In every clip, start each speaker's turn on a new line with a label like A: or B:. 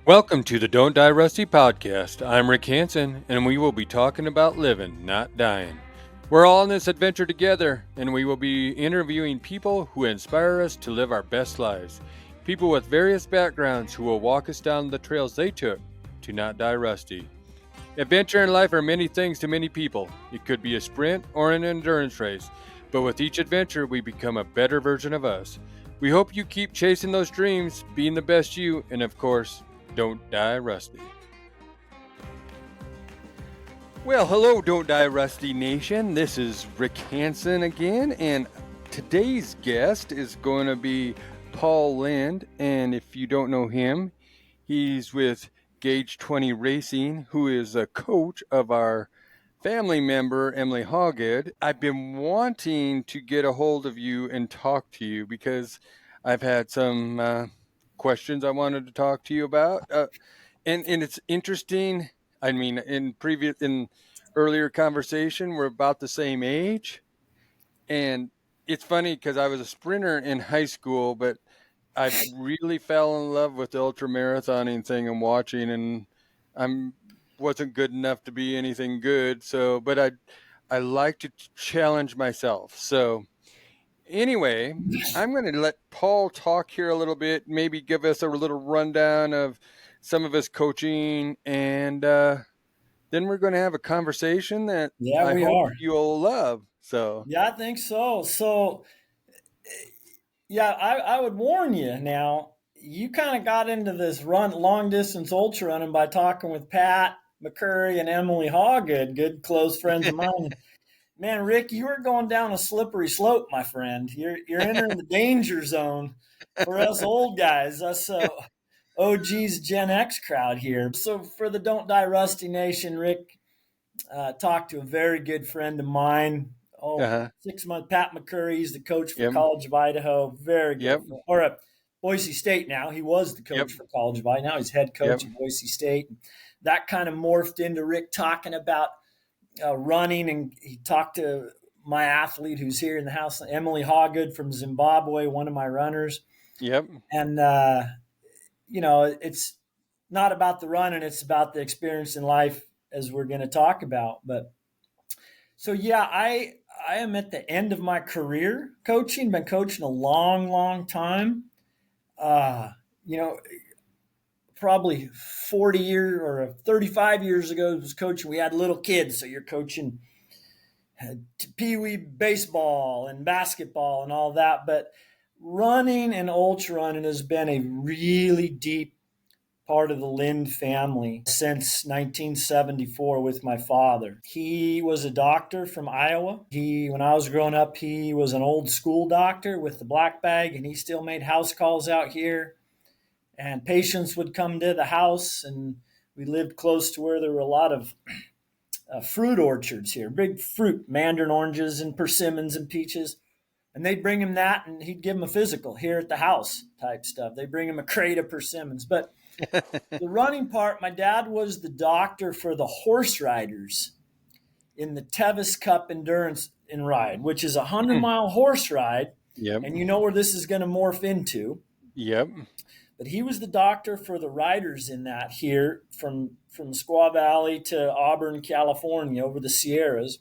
A: Welcome to the Don't Die Rusty podcast. I'm Rick Hanson, and we will be talking about living, not dying. We're all on this adventure together, and we will be interviewing people who inspire us to live our best lives. People with various backgrounds who will walk us down the trails they took to not die rusty. Adventure in life are many things to many people. It could be a sprint or an endurance race, but with each adventure, we become a better version of us. We hope you keep chasing those dreams, being the best you, and of course, don't die rusty. Well, hello, Don't Die Rusty Nation. This is Rick Hanson again, and today's guest is going to be Paul Lind. And if you don't know him, he's with Gauge 20 Racing, who is a coach of our family member, Emily Hoggood. I've been wanting to get a hold of you and talk to you because I've had some questions I wanted to talk to you about. And it's interesting. I mean, in earlier conversation, we're about the same age. And it's funny because I was a sprinter in high school, but I really fell in love with the ultra marathoning thing and watching, and I'm wasn't good enough to be anything good. So, but I like to challenge myself. So anyway, I'm going to let Paul talk here a little bit, maybe give us a little rundown of some of his coaching, and then we're going to have a conversation that
B: Yeah,
A: I
B: we
A: hope
B: are.
A: you'll love. So,
B: Yeah, I think so. I would warn you now. You kind of got into this long distance ultra running by talking with Pat McCurry and Emily Hoggood, good close friends of mine. Man, Rick, you are going down a slippery slope, my friend. You're entering the danger zone for us old guys, us OGs Gen X crowd here. So for the Don't Die Rusty Nation, Rick, talked to a very good friend of mine. Oh,
A: uh-huh.
B: 6 month Pat McCurry. He's the coach for
A: Yep.
B: College of Idaho. Very good.
A: Yep.
B: Or Boise State now. He was the
A: Yep.
B: coach for College of Idaho. Now he's head
A: Yep.
B: coach at Boise State. That kind of morphed into Rick talking about running, and he talked to my athlete who's here in the house, Emily Hoggood from Zimbabwe, one of my runners.
A: Yep.
B: And, it's not about the running, it's about the experience in life, as we're going to talk about. But so yeah, I am at the end of my career coaching. Been coaching a long time. Uh, you know, Probably 40 years or 35 years ago, I was coaching. We had little kids, so you're coaching pee wee baseball and basketball and all that. But running and ultra running has been a really deep part of the Lind family since 1974 with my father. He was a doctor from Iowa. When I was growing up, he was an old school doctor with the black bag, and he still made house calls out here. And patients would come to the house, and we lived close to where there were a lot of fruit orchards here, big fruit, mandarin oranges and persimmons and peaches. And they'd bring him that, and he'd give him a physical here at the house type stuff. They bring him a crate of persimmons. But the running part, my dad was the doctor for the horse riders in the Tevis Cup Endurance and Ride, which is a 100-mile horse ride.
A: Yep.
B: And you know where this is going to morph into.
A: Yep.
B: But he was the doctor for the riders in that here from Squaw Valley to Auburn, California, over the Sierras.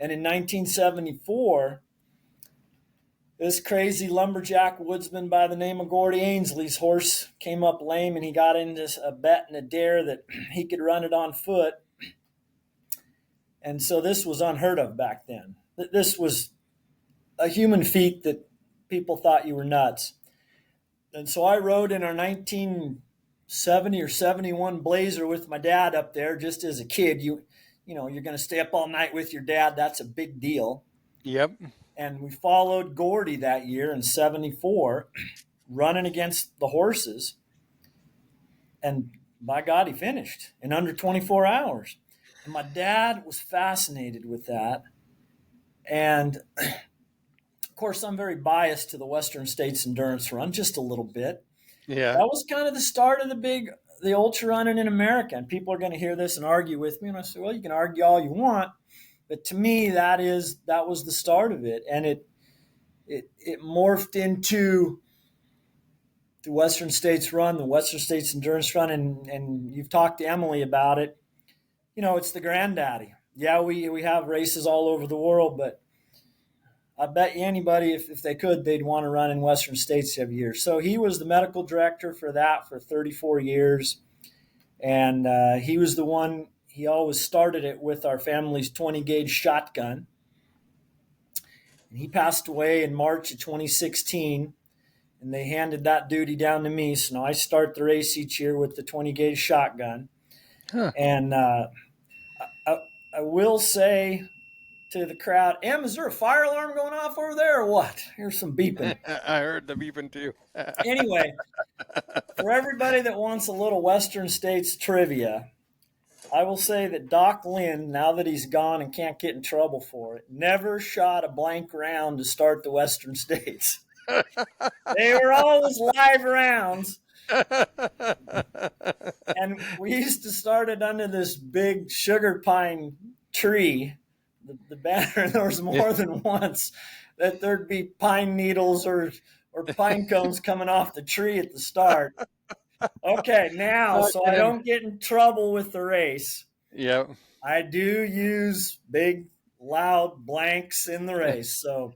B: And in 1974, this crazy lumberjack woodsman by the name of Gordy Ainsley's horse came up lame, and he got into a bet and a dare that he could run it on foot. And so this was unheard of back then. This was a human feat that people thought you were nuts. And so I rode in our 1970 or 71 Blazer with my dad up there just as a kid. You're going to stay up all night with your dad. That's a big deal.
A: Yep.
B: And we followed Gordy that year in 74, running against the horses. And by God, he finished in under 24 hours. And my dad was fascinated with that. And of course, I'm very biased to the Western States Endurance Run, just a little bit.
A: Yeah.
B: That was kind of the start of the ultra running in America. And people are going to hear this and argue with me. And I say, well, you can argue all you want. But to me, that was the start of it. And it morphed into the Western States Run, the Western States Endurance Run, and you've talked to Emily about it. It's the granddaddy. Yeah, we have races all over the world, but I bet you anybody, if they could, they'd want to run in Western States every year. So he was the medical director for that for 34 years. And he was the one, he always started it with our family's 20 gauge shotgun. And he passed away in March of 2016. And they handed that duty down to me. So now I start the race each year with the 20 gauge shotgun.
A: Huh.
B: And I will say to the crowd, is there a fire alarm going off over there or what? Here's some beeping.
A: I heard the beeping too.
B: Anyway, for everybody that wants a little Western States trivia, I will say that Doc Lind, now that he's gone and can't get in trouble for it, never shot a blank round to start the Western States. They were always live rounds. And we used to start it under this big sugar pine tree. The banner, there was more than once that there'd be pine needles or pine cones coming off the tree at the start. Okay, now, so I don't get in trouble with the race.
A: Yep.
B: I do use big, loud blanks in the race. So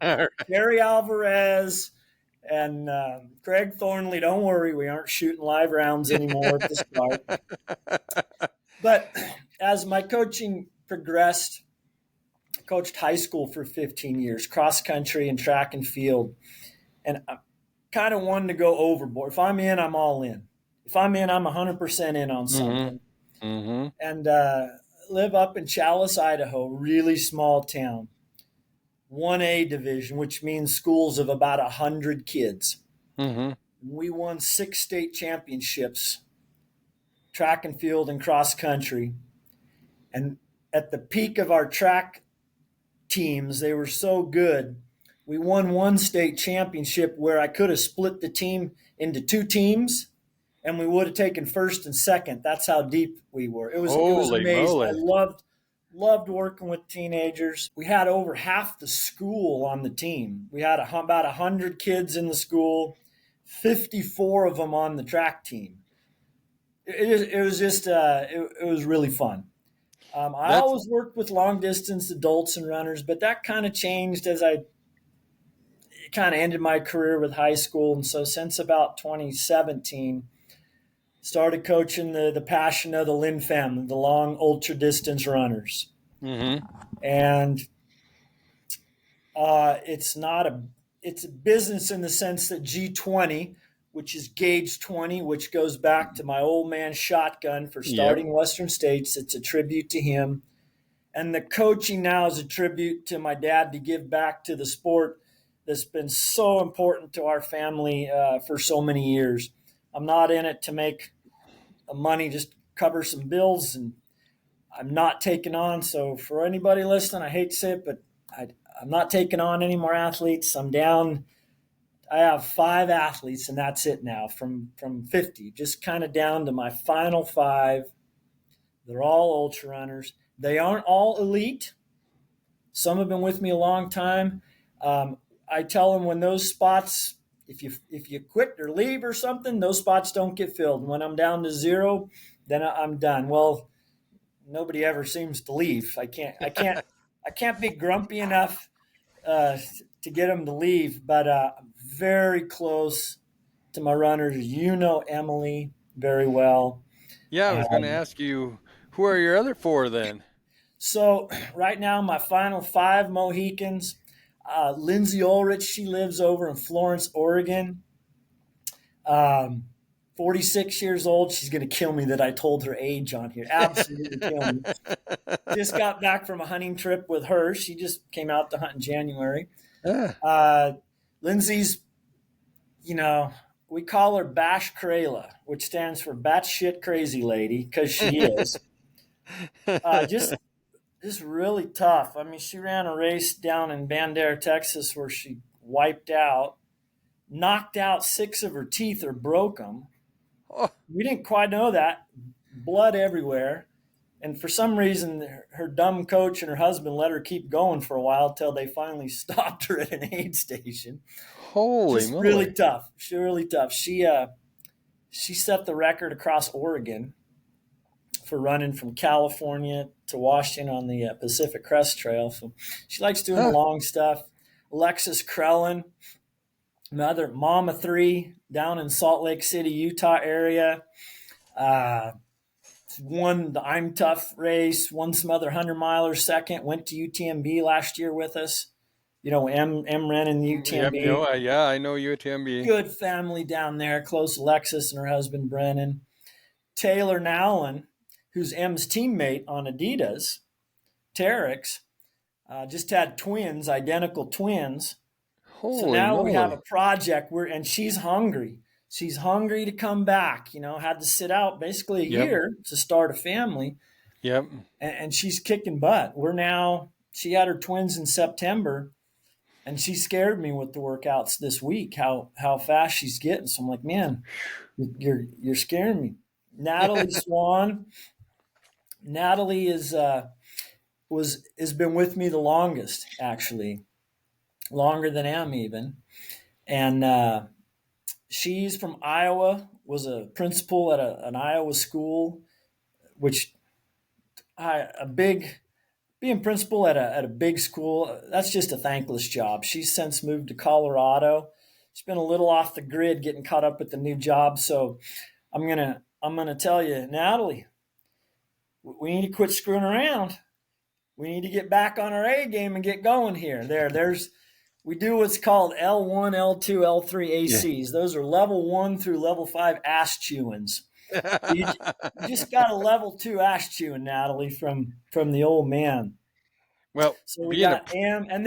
B: Gary Alvarez and Craig Thornley, don't worry, we aren't shooting live rounds anymore at the start. But as my coaching progressed, I coached high school for 15 years, cross country and track and field. And I kind of wanted to go overboard. If I'm in, I'm all in. If I'm in, I'm 100% in on something.
A: Mm-hmm.
B: And live up in Chalice, Idaho, really small town. 1A division, which means schools of about 100 kids.
A: Mm-hmm.
B: We won 6 state championships, track and field and cross country. And at the peak of our track teams, they were so good. We won 1 state championship where I could have split the team into 2 teams, and we would have taken first and second. That's how deep we were. It was amazing.
A: Moly.
B: I loved working with teenagers. We had over half the school on the team. We had about 100 kids in the school, 54 of them on the track team. It was just it was really fun. I always worked with long distance adults and runners, but that kind of changed as I kind of ended my career with high school. And so since about 2017, started coaching the passion of the Lind family, the long ultra distance runners.
A: Mm-hmm.
B: And it's a business in the sense that G20, which is gauge 20, which goes back to my old man shotgun for starting Western States. It's a tribute to him. And the coaching now is a tribute to my dad to give back to the sport that's been so important to our family for so many years. I'm not in it to make money, just cover some bills, and I'm not taking on. So for anybody listening, I hate to say it, but I'm not taking on any more athletes. I'm down. I have 5 athletes, and that's it now from 50, just kind of down to my final 5. They're all ultra runners. They aren't all elite. Some have been with me a long time. I tell them when those spots, if you quit or leave or something, those spots don't get filled. When I'm down to 0, then I'm done. Well, nobody ever seems to leave. I can't be grumpy enough to get them to leave, but very close to my runners. You know Emily very well.
A: Yeah, I was going to ask you, who are your other 4 then?
B: So right now, my final 5 Mohicans. Lindsay Ulrich, she lives over in Florence, Oregon. 46 years old. She's going to kill me that I told her age on here. Absolutely kill me. Just got back from a hunting trip with her. She just came out to hunt in January. Lindsay's, we call her Bash Krayla, which stands for batshit crazy lady, because she is. Just really tough. I mean, she ran a race down in Bandera, Texas, where she wiped out, knocked out 6 of her teeth or broke them.
A: Oh.
B: We didn't quite know that. Blood everywhere. And for some reason, her dumb coach and her husband let her keep going for a while till they finally stopped her at an aid station.
A: Holy
B: Just
A: moly.
B: really tough. She's really tough. She She set the record across Oregon for running from California to Washington on the Pacific Crest Trail. So she likes doing the
A: Huh.
B: long stuff. Alexis Krellin, mom of three, down in Salt Lake City, Utah area. Uh, Won the I'm Tough race, won some other 100-milers second, went to UTMB last year with us. M ran in the
A: Yep.
B: UTMB.
A: Yeah, I know UTMB.
B: Good family down there, close to Alexis and her husband Brennan. Taylor Nowlin, who's M's teammate on Adidas, Terex, just had twins, identical twins. So
A: Holy
B: now we have
A: moly.
B: a project and she's hungry. She's hungry to come back. Had to sit out basically a
A: Yep.
B: year to start a family,
A: Yep.
B: and she's kicking butt. She had her twins in September, and she scared me with the workouts this week. How fast she's getting. So I'm like, man, you're scaring me. Natalie Swan. Natalie has been with me the longest, actually, longer than Em even, and she's from Iowa. Was a principal at an Iowa school, which being principal at a big school, that's just a thankless job. She's since moved to Colorado. She's been a little off the grid, getting caught up with the new job. So I'm gonna tell you, Natalie, we need to quit screwing around. We need to get back on our A game and get going here. We do what's called L1, L2, L3
A: Yeah.
B: ACs. Those are level 1 through level 5 ass chewings. You just got a level 2 ass chewing, Natalie, from the old man.
A: Well,
B: So we
A: being a
B: got Am, and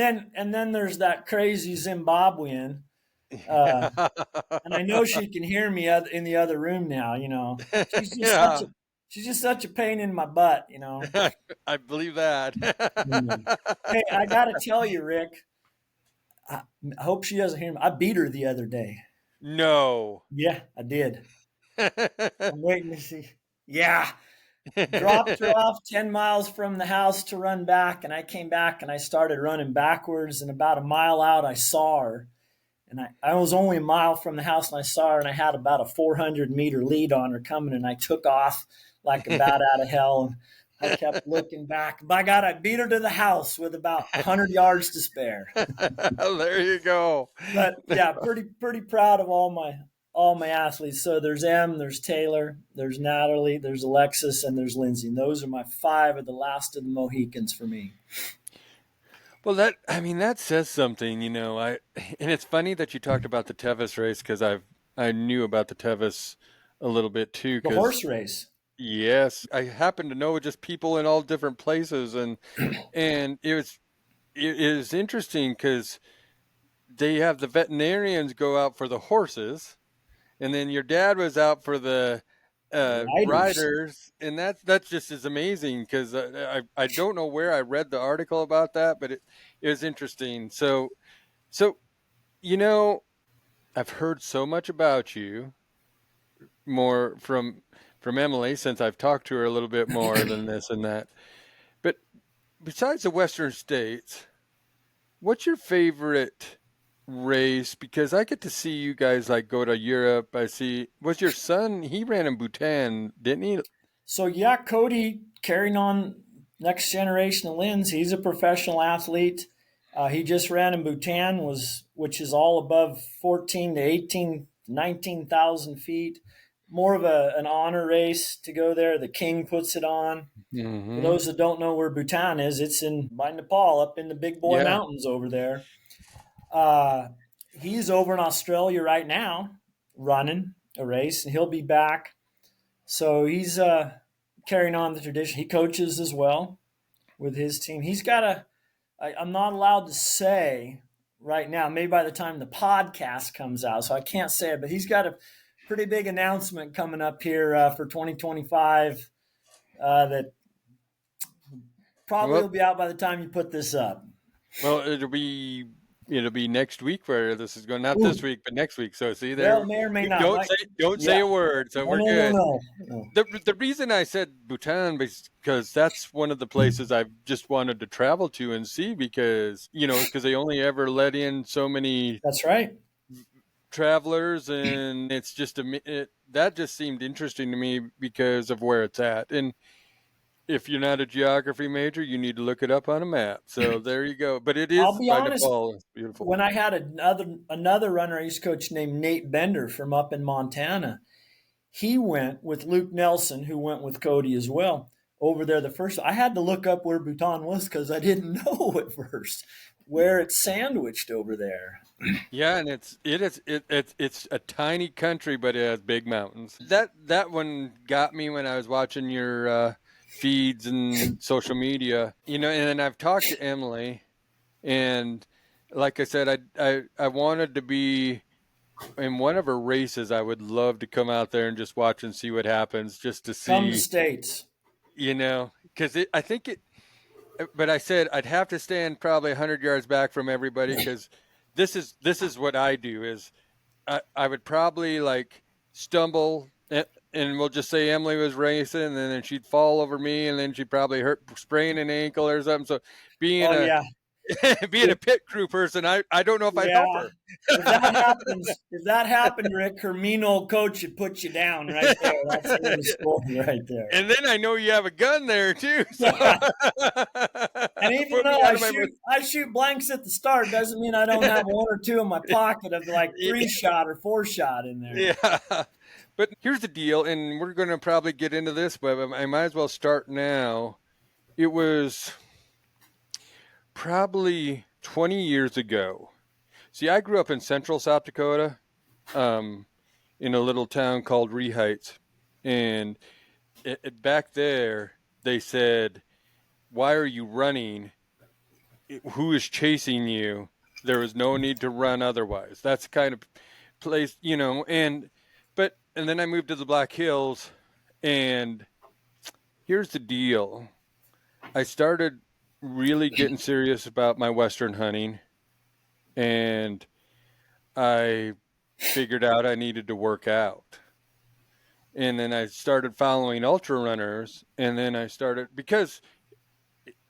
B: then there's that crazy Zimbabwean, uh, and I know she can hear me in the other room now. She's just
A: yeah,
B: she's just such a pain in my butt.
A: I believe that.
B: Hey, I gotta tell you, Rick. I hope she doesn't hear me. I beat her the other day.
A: No.
B: Yeah, I did. I'm waiting to see. Yeah, dropped her off 10 miles from the house to run back, and I came back and I started running backwards, and about a mile out I saw her, and I was only a mile from the house and I saw her, and I had about a 400-meter lead on her coming, and I took off like a bat out of hell, and I kept looking back. By God, I beat her to the house with about 100 yards to spare.
A: There you go.
B: But yeah, pretty proud of all my athletes. So there's Em, there's Taylor, there's Natalie, there's Alexis, and there's Lindsay. And those are my 5 of the last of the Mohicans for me.
A: Well, that says something, and it's funny that you talked about the Tevis race because I knew about the Tevis a little bit too.
B: The
A: Because
B: horse race.
A: yes, I happen to know just people in all different places, and it is interesting because they have the veterinarians go out for the horses, and then your dad was out for the
B: Riders.
A: riders, and that's just as amazing because I don't know where I read the article about that, but it was interesting. So you know I've heard so much about you more from Emily since I've talked to her a little bit more than this and that. But besides the Western states, what's your favorite race? Because I get to see you guys like go to Europe. Was your son, he ran in Bhutan, didn't he?
B: So yeah, Cody carrying on next generation of Linds. He's a professional athlete. He just ran in Bhutan, which is all above 14 to 18, 19,000 feet. More of an honor race to go there. The king puts it on. For
A: Mm-hmm.
B: those that don't know where Bhutan is, it's by Nepal, up in the Big Boy
A: Yeah.
B: Mountains over there. Uh, he's over in Australia right now running a race, and he'll be back. So he's carrying on the tradition. He coaches as well with his team. He's got I'm not allowed to say right now, maybe by the time the podcast comes out, so I can't say it, but he's got a pretty big announcement coming up here for 2025 that probably will
A: Well,
B: be out by the time you put this up.
A: well, it'll be next week where this is going. Not this
B: Ooh,
A: week, but next week. So see
B: well,
A: there.
B: may or may not.
A: Don't say
B: Yeah.
A: a word. So
B: No,
A: we're
B: no, no,
A: good.
B: no.
A: The reason I said Bhutan because that's one of the places I've just wanted to travel to and see because they only ever let in so many
B: That's right.
A: travelers and it's just that just seemed interesting to me because of where it's at. And if you're not a geography major, you need to look it up on a map. So there you go. But it
B: I'll
A: is
B: be
A: by
B: honest.
A: Nepal. It's beautiful.
B: When I had another runner I used to coach named Nate Bender from up in Montana, he went with Luke Nelson, who went with Cody as well, over there the first. I had to look up where Bhutan was because I didn't know at first where it's sandwiched over there.
A: Yeah, and it's a tiny country, but it has big mountains. That one got me when I was watching your feeds and social media. And then I've talked to Emily, and like I said, I wanted to be in one of her races. I would love to come out there and just watch and see what happens, just to
B: Come to
A: see,
B: States.
A: because I think it. But I said I'd have to stand probably 100 yards back from everybody because this is what I do is I would probably like stumble and we'll just say Emily was racing and then she'd fall over me and then she'd probably sprain an ankle or something. So being
B: Oh
A: a
B: yeah,
A: being a pit crew person, I don't know if I'd help
B: yeah.
A: her.
B: If that happened, Rick, her mean old coach should put you down right there. That's the end of the story right there.
A: And then I know you have a gun there too. So
B: And even
A: put me
B: though
A: out of my
B: I shoot blanks at the start, doesn't mean I don't have one or two in my pocket of like 3-shot or 4-shot in there.
A: yeah. But here's the deal, and we're going to probably get into this, but I might as well start now. It was probably 20 years ago. See, I grew up in central South Dakota, in a little town called Ree Heights. And back there, they said, "Why are you running? Who is chasing you? There is no need to run otherwise." That's the kind of place, and then I moved to the Black Hills, and here's the deal. I started really getting serious about my Western hunting, and I figured out I needed to work out. And then I started following ultra runners, and then I started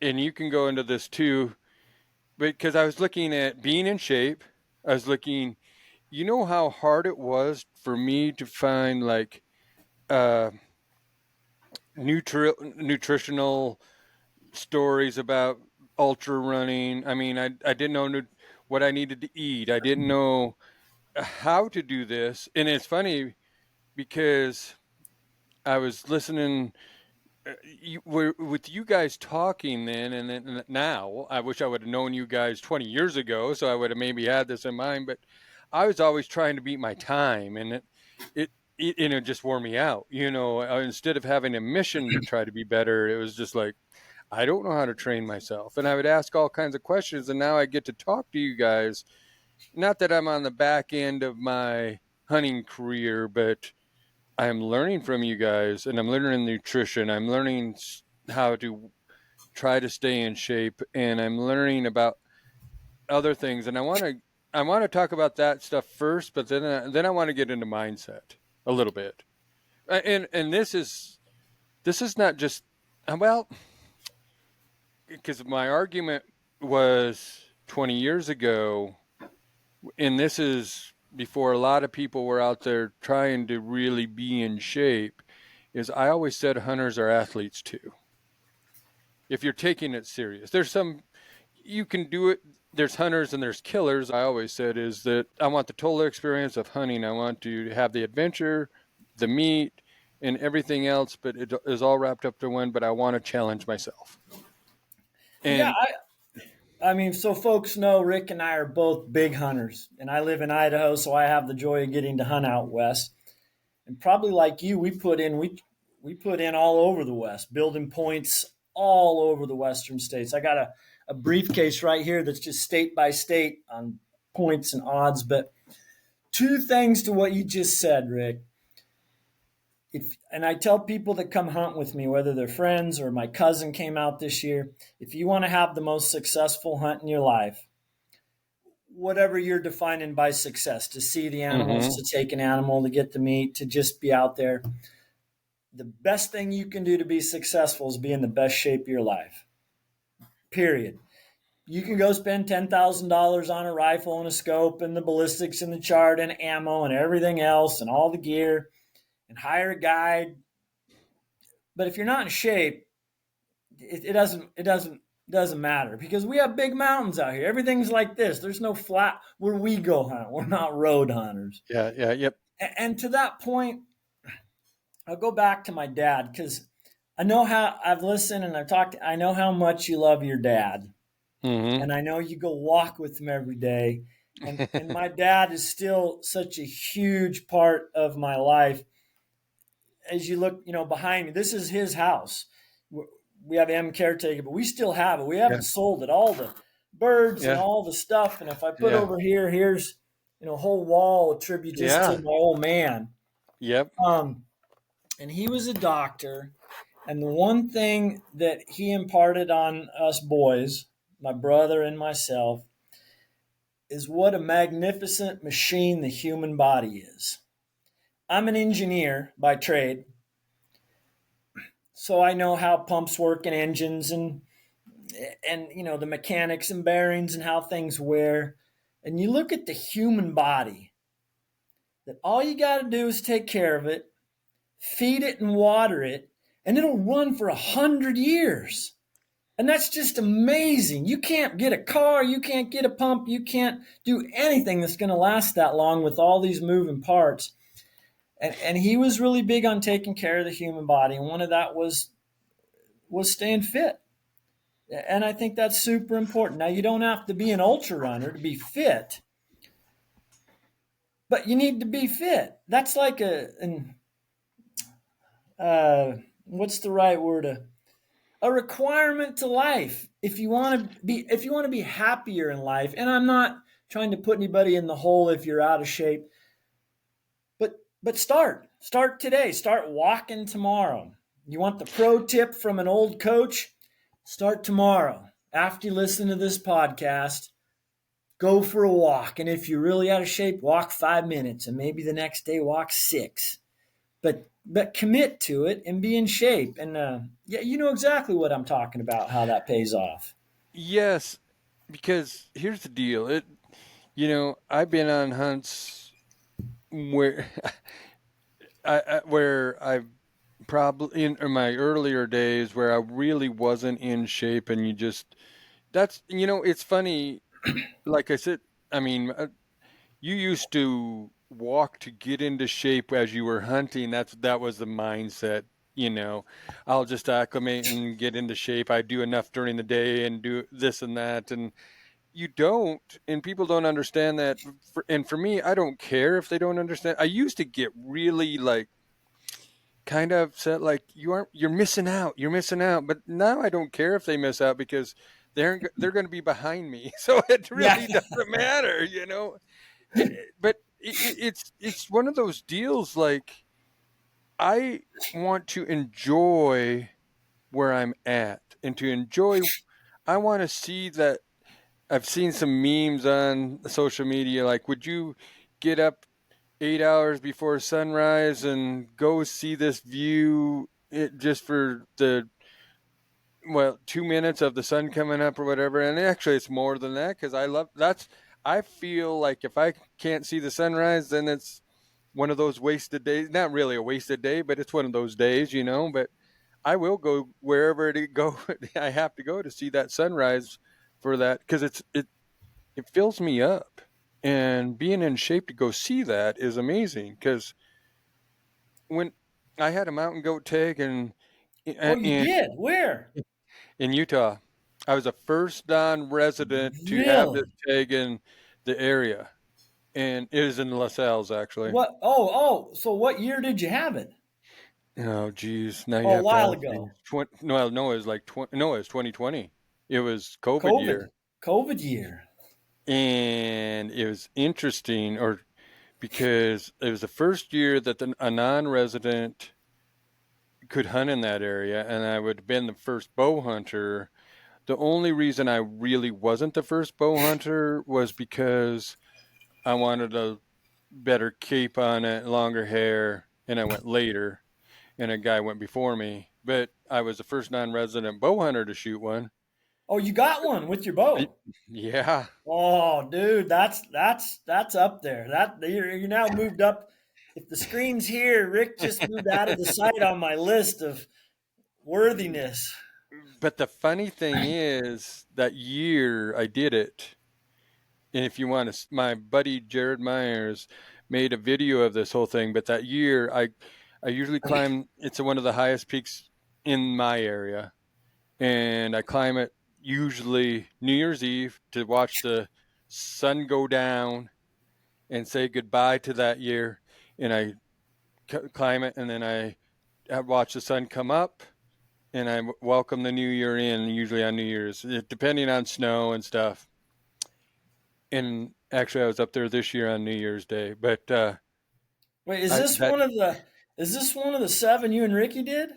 A: and you can go into this too, because I was looking at being in shape. I was looking, how hard it was for me to find like uh, nutritional stories about ultra running. I mean, I didn't know what I needed to eat. I didn't know how to do this. And it's funny because I was listening with you guys talking then, and then now I wish I would have known you guys 20 years ago, so I would have maybe had this in mind. But I was always trying to beat my time, and it just wore me out. Instead of having a mission to try to be better, it was just like I don't know how to train myself, and I would ask all kinds of questions. And now I get to talk to you guys. Not that I'm on the back end of my hunting career, but I'm learning from you guys, and I'm learning nutrition. I'm learning how to try to stay in shape, and I'm learning about other things. And I want to talk about that stuff first, but then I want to get into mindset a little bit. And this is not just well, because my argument was 20 years ago, and this is before a lot of people were out there trying to really be in shape, is I always said hunters are athletes too. If you're taking it serious, you can do it. There's hunters and there's killers. I always said is that I want the total experience of hunting. I want to have the adventure, the meat, and everything else, but it is all wrapped up to one, but I want to challenge myself.
B: Yeah,
A: And
B: I mean, so folks know Rick and I are both big hunters, and I live in Idaho, so I have the joy of getting to hunt out west. And probably like you, we put in all over the West, building points all over the Western states. I got a briefcase right here that's just state by state on points and odds. But two things to what you just said, Rick. And I tell people that come hunt with me, whether they're friends or my cousin came out this year, if you want to have the most successful hunt in your life, whatever you're defining by success, to see the animals,
A: mm-hmm.
B: to take an animal, to get the meat, to just be out there, the best thing you can do to be successful is be in the best shape of your life. Period. You can go spend $10,000 on a rifle and a scope and the ballistics and the chart and ammo and everything else and all the gear. and hire a guide. But if you're not in shape, it doesn't matter because we have big mountains out here. Everything's like this. There's no flat where we go hunt. We're not road hunters.
A: Yeah, yeah, yep.
B: And to that point, I'll go back to my dad because I know how I've listened and I've talked. I know how much you love your dad,
A: Mm-hmm.
B: and I know you go walk with him every day. And my dad is still such a huge part of my life. As you look, behind me, this is his house. We have M caretaker, but we still have it. We
A: Yeah,
B: haven't sold it. All the birds and
A: yeah,
B: all the stuff. And if I put
A: yeah,
B: over here, here's a whole wall of tribute just to
A: yeah,
B: my old man.
A: yep,
B: Um, and he was a doctor. And the one thing that he imparted on us boys, my brother and myself, is what a magnificent machine the human body is. I'm an engineer by trade, so I know how pumps work and engines and the mechanics and bearings and how things wear. And you look at the human body, that all you got to do is take care of it, feed it and water it, and it'll run for 100 years. And that's just amazing. You can't get a car, you can't get a pump, you can't do anything that's going to last that long with all these moving parts. And he was really big on taking care of the human body, and one of that was staying fit. And I think that's super important. Now, you don't have to be an ultra runner to be fit, but you need to be fit. That's like what's the right word? A requirement to life. If you want to be happier in life, and I'm not trying to put anybody in the hole if you're out of shape, but start today. Start walking tomorrow. You want the pro tip from an old coach? Start tomorrow. After you listen to this podcast, go for a walk. And if you're really out of shape, walk 5 minutes, and maybe the next day walk 6. But commit to it and be in shape. And yeah, you know exactly what I'm talking about. How that pays off.
A: yes. Because here's the deal. I've been on hunts where where I've probably in my earlier days where I really wasn't in shape, and it's funny. Like I said, I mean, you used to walk to get into shape as you were hunting. That was the mindset. I'll just acclimate and get into shape. I do enough during the day and do this and that, and you don't, and people don't understand that. And for me, I don't care if they don't understand. I used to get really like kind of upset, like you're missing out, but now I don't care if they miss out because they're going to be behind me, so it
B: Yeah.
A: really doesn't matter. But it's one of those deals, like I want to enjoy where I'm at, and to enjoy, I want to see that. I've seen some memes on social media, like, would you get up 8 hours before sunrise and go see this view, just for the 2 minutes of the sun coming up or whatever? And actually, it's more than that, because I feel like if I can't see the sunrise, then it's one of those wasted days. Not really a wasted day, but it's one of those days. But I will go wherever I have to go to see that sunrise for that, because it fills me up, and being in shape to go see that is amazing. Because when I had a mountain goat tag
B: Oh, you
A: in
B: did? Where?
A: in Utah, I was the first non-resident to have this
B: Really?
A: tag in the area, and it was in LaSalle's, actually.
B: What? Oh. So what year did you have it?
A: Oh, geez, now you
B: Oh, a
A: have to
B: while
A: ask me.
B: ago.
A: No, it was like no, it was 2020. It was COVID
B: COVID.
A: year,
B: COVID year.
A: and it was interesting, or because it was the first year that a non-resident could hunt in that area, and I would have been the first bow hunter. The only reason I really wasn't the first bow hunter was because I wanted a better cape on it, longer hair, and I went later, and a guy went before me. But I was the first non-resident bow hunter to shoot one.
B: Oh, you got one with your
A: I-
B: bow.
A: Yeah,
B: Oh, dude, that's up there. That you're now moved up. if the screen's here, Rick just moved out of the sight on my list of worthiness.
A: But the funny thing is that year I did it, and if you want to, my buddy Jared Myers made a video of this whole thing. But that year, I usually climb. It's one of the highest peaks in my area, and I climb it usually New Year's Eve to watch the sun go down and say goodbye to that year. And I climb it, and then I watch the sun come up, and I welcome the new year in. Usually on New Year's, depending on snow and stuff. And actually, I was up there this year on New Year's Day. But
B: Wait,
A: I that
B: is this one of the 7 you and Ricky did?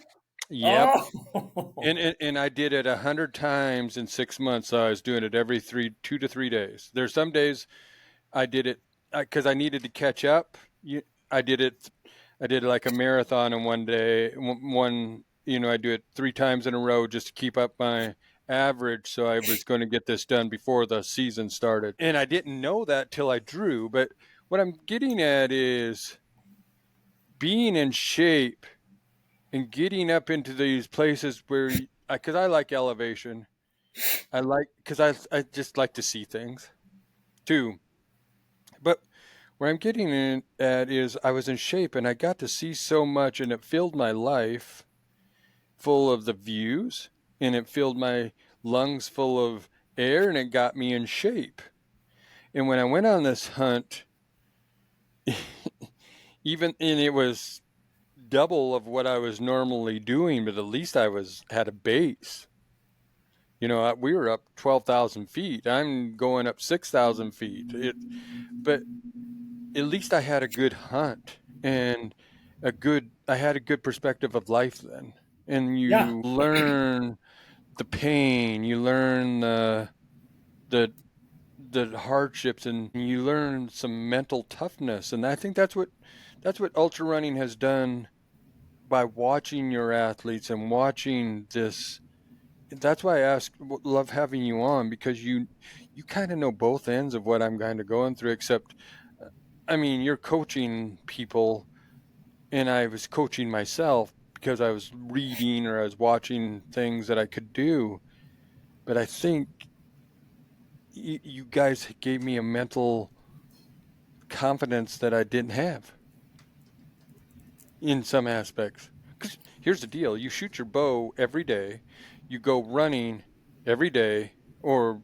A: yep.
B: Oh,
A: And I did it 100 times in 6 months. So I was doing it every 2 to 3 days. There's some days I did it because I needed to catch up. I did it. I did like a marathon in one day. I do it 3 times in a row just to keep up my average. So I was going to get this done before the season started. And I didn't know that till I drew. But what I'm getting at is being in shape and getting up into these places where, because I like elevation. Because I just like to see things too. But where I'm getting at is I was in shape and I got to see so much, and it filled my life full of the views, and it filled my lungs full of air, and it got me in shape. And when I went on this hunt, and it was double of what I was normally doing, but at least I had a base. We were up 12,000 feet. I'm going up 6,000 feet. But at least I had a good hunt and I had a good perspective of life then. And
B: yeah.
A: you learn the pain, you learn the hardships, and you learn some mental toughness. And I think that's what ultra running has done by watching your athletes and watching this. That's why I love having you on, because you kind of know both ends of what I'm kind of going through, except, I mean, you're coaching people and I was coaching myself because I was reading or I was watching things that I could do. But I think you guys gave me a mental confidence that I didn't have in some aspects. Because here's the deal. You shoot your bow every day. You go running every day, or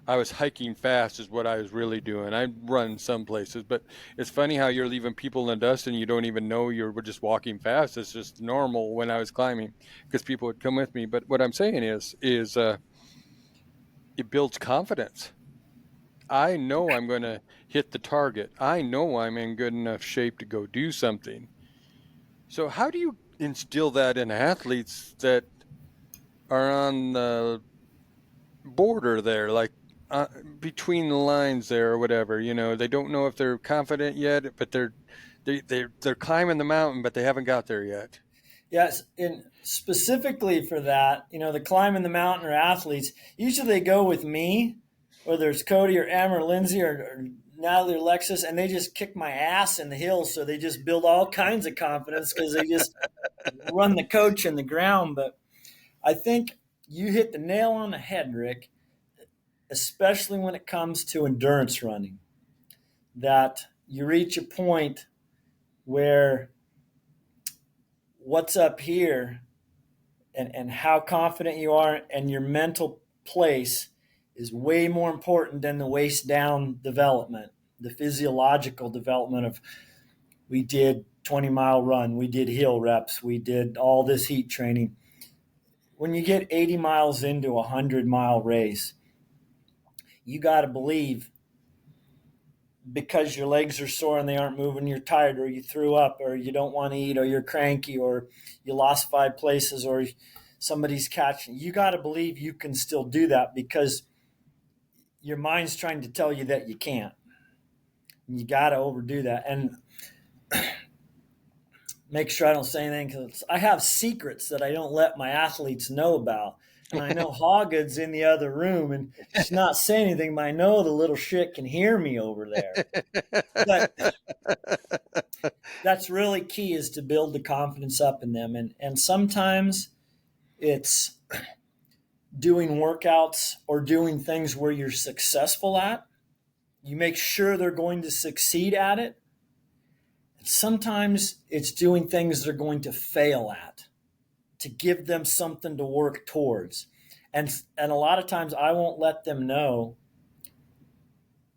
A: I was hiking fast is what I was really doing. I run some places, but it's funny how you're leaving people in the dust and you don't even know you're just walking fast. It's just normal when I was climbing because people would come with me. But what I'm saying is it builds confidence. I know I'm going to hit the target. I know I'm in good enough shape to go do something. So how do you instill that in athletes that are on the border there, like between the lines there or whatever? They don't know if they're confident yet, but they're climbing the mountain, but they haven't got there yet.
B: Yes, and specifically for that, the climbing the mountain or athletes, usually they go with me, or there's Cody or Em or Lindsay or Natalie or Alexis, and they just kick my ass in the hills. So they just build all kinds of confidence because they just run the coach in the ground. But I think you hit the nail on the head, Rick, especially when it comes to endurance running, that you reach a point where what's up here and how confident you are and your mental place is way more important than the waist down development, the physiological development of we did 20-mile run, we did hill reps, we did all this heat training. When you get 80 miles into a 100-mile race, you got to believe, because your legs are sore and they aren't moving, you're tired, or you threw up, or you don't want to eat, or you're cranky, or you lost 5 places, or somebody's catching. You got to believe you can still do that because your mind's trying to tell you that you can't. You got to overdo that. And make sure I don't say anything, because I have secrets that I don't let my athletes know about. And I know Hoggood's in the other room and she's not saying anything, but I know the little shit can hear me over there. But that's really key, is to build the confidence up in them. And sometimes it's doing workouts or doing things where you're successful at. You make sure they're going to succeed at it. And sometimes it's doing things they're going to fail at, to give them something to work towards. And a lot of times I won't let them know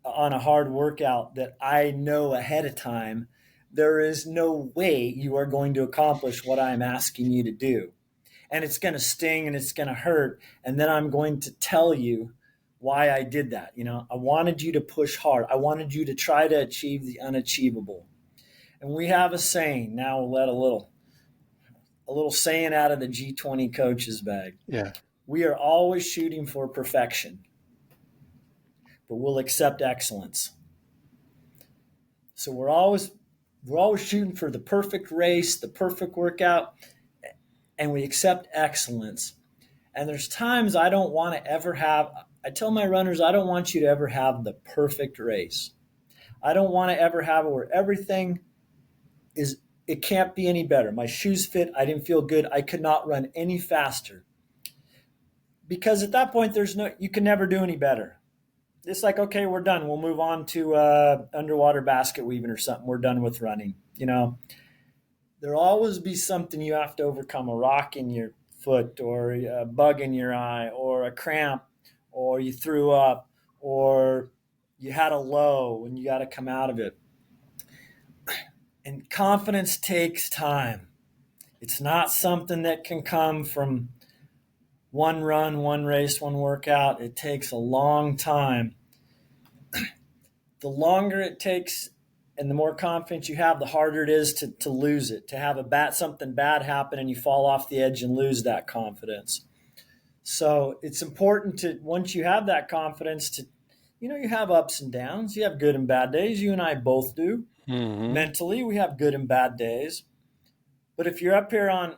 B: on a hard workout that I know ahead of time there is no way you are going to accomplish what I'm asking you to do. And it's going to sting and it's going to hurt. And then I'm going to tell you why I did that. I wanted you to push hard. I wanted you to try to achieve the unachievable. And we have a saying. Now we'll let a little saying out of the G20 coaches bag.
A: Yeah.
B: We are always shooting for perfection, but we'll accept excellence. So we're always shooting for the perfect race, the perfect workout, and we accept excellence. And there's times I don't want to ever have, I tell my runners, I don't want you to ever have the perfect race. I don't want to ever have it where everything is, it can't be any better. My shoes fit, I didn't feel good, I could not run any faster. Because at that point, you can never do any better. It's like, okay, we're done. We'll move on to underwater basket weaving or something. We're done with running. There'll always be something you have to overcome, a rock in your foot or a bug in your eye or a cramp or you threw up or you had a low and you got to come out of it. And confidence takes time. It's not something that can come from one run, one race, one workout. It takes a long time. The longer it takes and the more confidence you have, the harder it is to lose it, to have something bad happen and you fall off the edge and lose that confidence. So it's important to, once you have that confidence, to, you have ups and downs. You have good and bad days. You and I both do.
A: Mm-hmm.
B: Mentally, we have good and bad days. But if you're up here on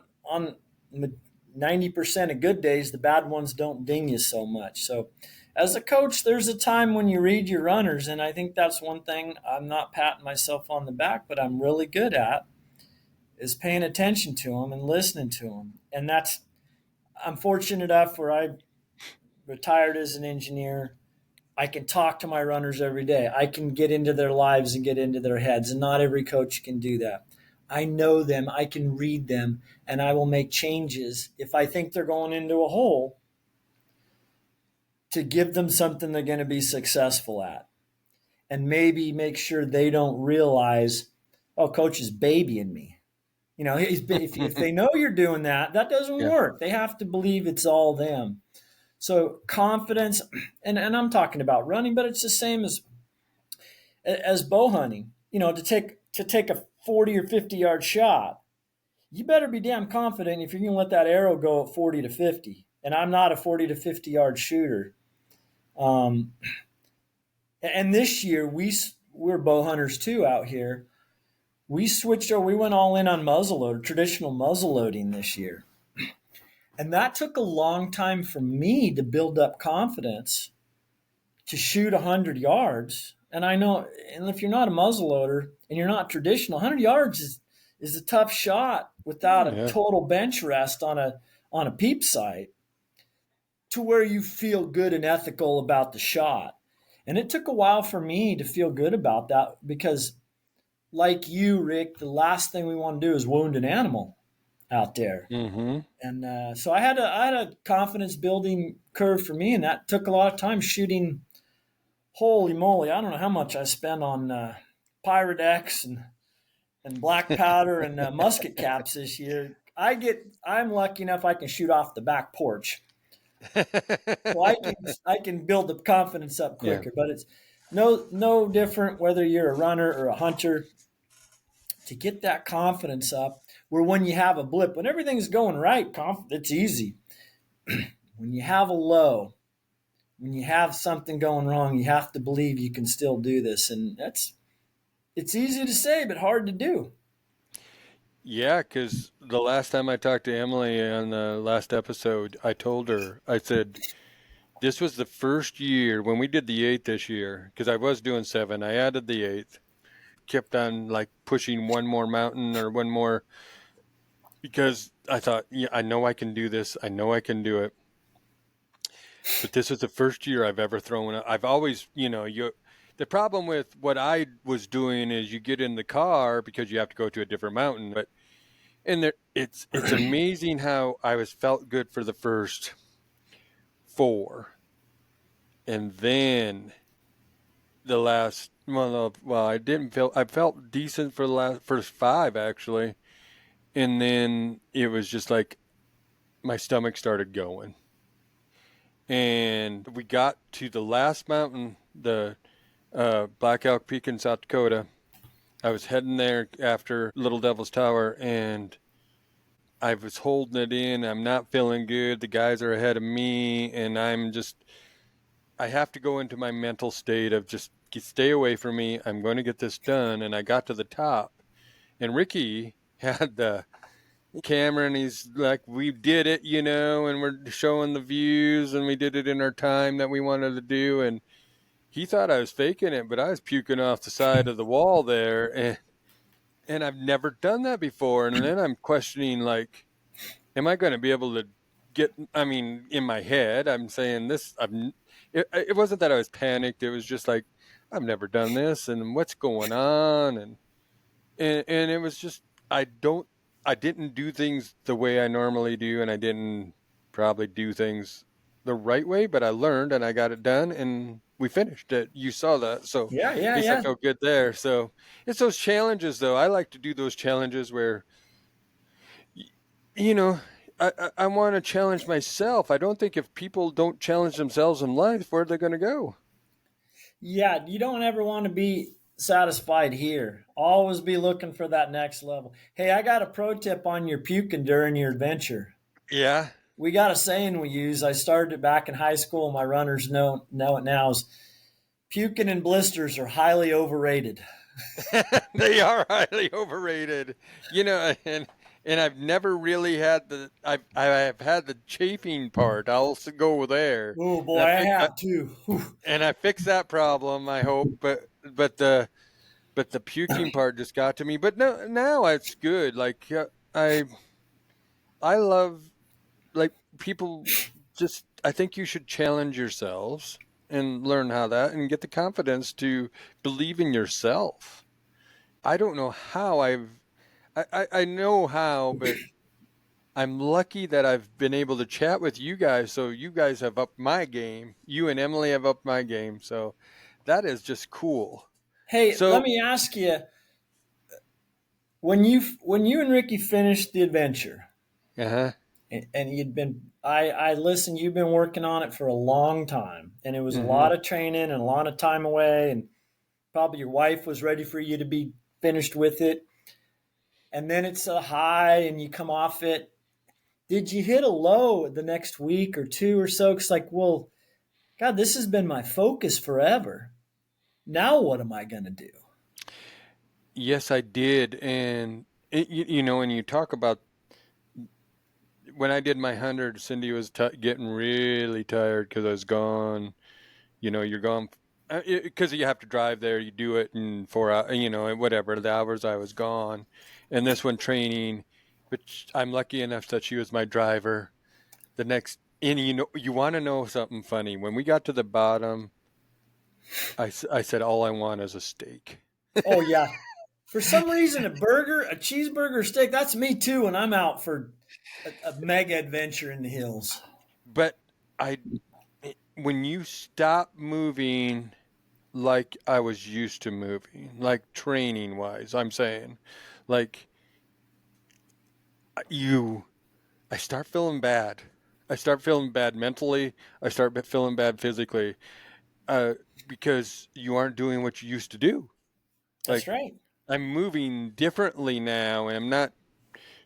B: 90% of good days, the bad ones don't ding you so much. So as a coach, there's a time when you read your runners, and I think that's one thing I'm not patting myself on the back, but I'm really good at, is paying attention to them and listening to them. And I'm fortunate enough where I retired as an engineer. I can talk to my runners every day. I can get into their lives and get into their heads, and not every coach can do that. I know them, I can read them, and I will make changes if I think they're going into a hole to give them something they're going to be successful at. And maybe make sure they don't realize, oh, coach is babying me. If they know you're doing that, that doesn't work. They have to believe it's all them. So confidence, and I'm talking about running, but it's the same as bow hunting. To take a 40 or 50-yard shot, you better be damn confident if you're going to let that arrow go at 40 to 50. And I'm not a 40 to 50-yard shooter. And this year, we're bow hunters too out here. We went all in on muzzleloader, traditional muzzleloading this year. And that took a long time for me to build up confidence to shoot 100 yards. And I know, and if you're not a muzzleloader and you're not traditional, 100 yards is a tough shot without a total bench rest on a peep sight, to where you feel good and ethical about the shot. And it took a while for me to feel good about that because, like you, Rick, the last thing we want to do is wound an animal out there.
A: Mm-hmm.
B: And so I had a confidence building curve for me, and that took a lot of time shooting. Holy moly, I don't know how much I spent on Pyrodex and black powder and musket caps this year. I'm lucky enough I can shoot off the back porch. So I can build the confidence up quicker, but it's no different whether you're a runner or a hunter. To get that confidence up, where when you have a blip, when everything's going right, it's easy. When you have a low, when you have something going wrong, you have to believe you can still do this, and it's easy to say but hard to do.
A: Yeah, because the last time I talked to Emily on the last episode, I told her, I said, this was the first year when we did the 8th this year, because I was doing 7. I added the 8th kept on like pushing one more mountain or one more, because I thought, yeah, I know I can do this. I know I can do it. But this is the first year I've ever thrown it. I've always, the problem with what I was doing is you get in the car because you have to go to a different mountain. But and there, it's amazing how I was felt good for the first four, and then the last, I didn't feel, I felt decent for the first five actually, and then it was just like my stomach started going, and we got to the last mountain, the Black Elk Peak in South Dakota. I was heading there after Little Devil's Tower, and I was holding it in. I'm not feeling good. The guys are ahead of me, and I have to go into my mental state of just stay away from me. I'm going to get this done. And I got to the top, and Ricky had the camera, and he's like, we did it, and we're showing the views, and we did it in our time that we wanted to do. And he thought I was faking it, but I was puking off the side of the wall there, and I've never done that before. And then I'm questioning, like, am I going to be able to in my head, I'm saying this, it wasn't that I was panicked. It was just like, I've never done this, and what's going on? And it was just, I didn't do things the way I normally do, and I didn't probably do things the right way, but I learned and I got it done, and we finished it. You saw that. So
B: Yeah,
A: at
B: yeah,
A: least I
B: yeah.
A: felt good there. So it's those challenges, though. I like to do those challenges where, you know, I want to challenge myself. I don't think if people don't challenge themselves in life, where are they going to go?
B: Yeah, you don't ever want to be satisfied here. Always be looking for that next level. Hey, I got a pro tip on your puking during your adventure.
A: Yeah.
B: We got a saying we use. I started it back in high school. My runners know it now. Is puking and blisters are highly overrated.
A: They are highly overrated. And I've never really had I've had the chafing part. I'll go there.
B: Oh boy,
A: And I
B: I
A: fix
B: have too.
A: and I fixed that problem, I hope, but the puking part just got to me. But no, now it's good. Like I love, like, people, just, I think you should challenge yourselves and learn how that and get the confidence to believe in yourself. I don't know how I know how, but I'm lucky that I've been able to chat with you guys. So you guys have upped my game. You and Emily have upped my game. So that is just cool.
B: Hey, let
A: So,
B: me ask you: when you and Ricky finished the adventure,
A: uh-huh.
B: and you'd been, I listened. You've been working on it for a long time, and it was a
A: Hmm.
B: lot of training and a lot of time away, and probably your wife was ready for you to be finished with it. And then it's a high, and you come off it. Did you hit a low the next week or two or so? It's like, well, God, this has been my focus forever. Now what am I going to do?
A: Yes, I did. And when you talk about when I did my 100, Cindy was getting really tired because I was gone. You're gone because you have to drive there. You do it in 4 hours, and whatever the hours I was gone. And this one training, which I'm lucky enough that she was my driver. The next, and you want to know something funny? When we got to the bottom, I said, all I want is a steak.
B: Oh, yeah. For some reason, a burger, a cheeseburger, steak, that's me too when I'm out for a mega adventure in the hills.
A: But I, when you stop moving like I was used to moving, like training wise, I'm saying, like you, I start feeling bad. I start feeling bad mentally. I start feeling bad physically, uh, because you aren't doing what you used to do.
B: That's
A: Like,
B: right.
A: I'm moving differently now, and I'm not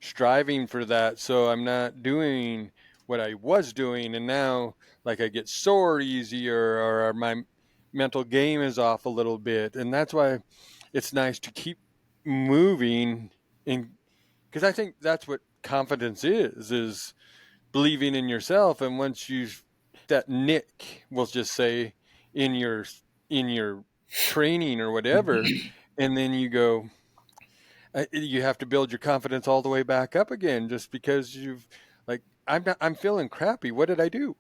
A: striving for that. So I'm not doing what I was doing. And now, like, I get sore easier, or my mental game is off a little bit. And that's why it's nice to keep moving. And because I think that's what confidence is believing in yourself. And once you've that nick, we'll just say, in your training or whatever, And then you go, you have to build your confidence all the way back up again just because you've like, I'm feeling crappy. What did I do?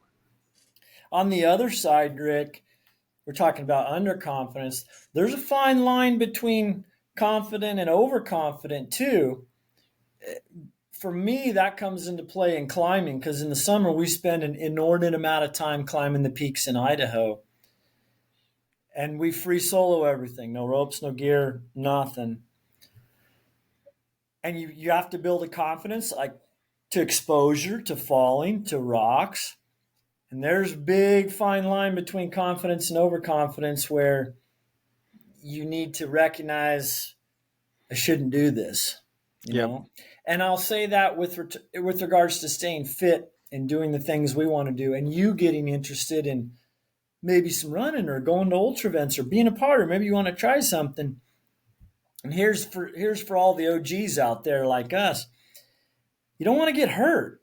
B: On the other side, Rick, we're talking about underconfidence. There's a fine line between confident and overconfident too. For me, that comes into play in climbing because in the summer we spend an inordinate amount of time climbing the peaks in Idaho, and we free solo everything, no ropes, no gear, nothing. And you have to build a confidence like to exposure, to falling, to rocks. And there's a big fine line between confidence and overconfidence where you need to recognize I shouldn't do this, you
A: Yep.
B: know. And I'll say that with regards to staying fit and doing the things we want to do, and you getting interested in maybe some running or going to ultra events or being a part, or maybe you want to try something. And here's for all the OGs out there like us. You don't want to get hurt.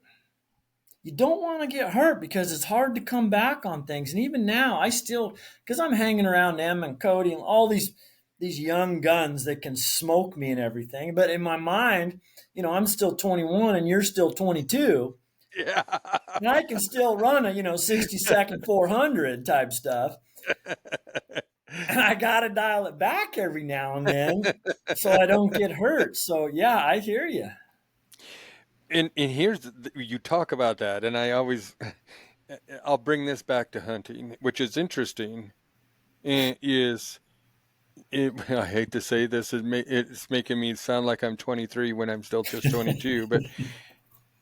B: You don't want to get hurt because it's hard to come back on things. And even now, I still, because I'm hanging around Em and Cody and all these young guns that can smoke me and everything. But in my mind, I'm still 21 and you're still 22.
A: Yeah.
B: And I can still run a 60-second 400 type stuff. And I got to dial it back every now and then so I don't get hurt. So, yeah, I hear you.
A: And here's you talk about that, and I'll bring this back to hunting, which is interesting. And I hate to say this, it's making me sound like I'm 23 when I'm still just 22,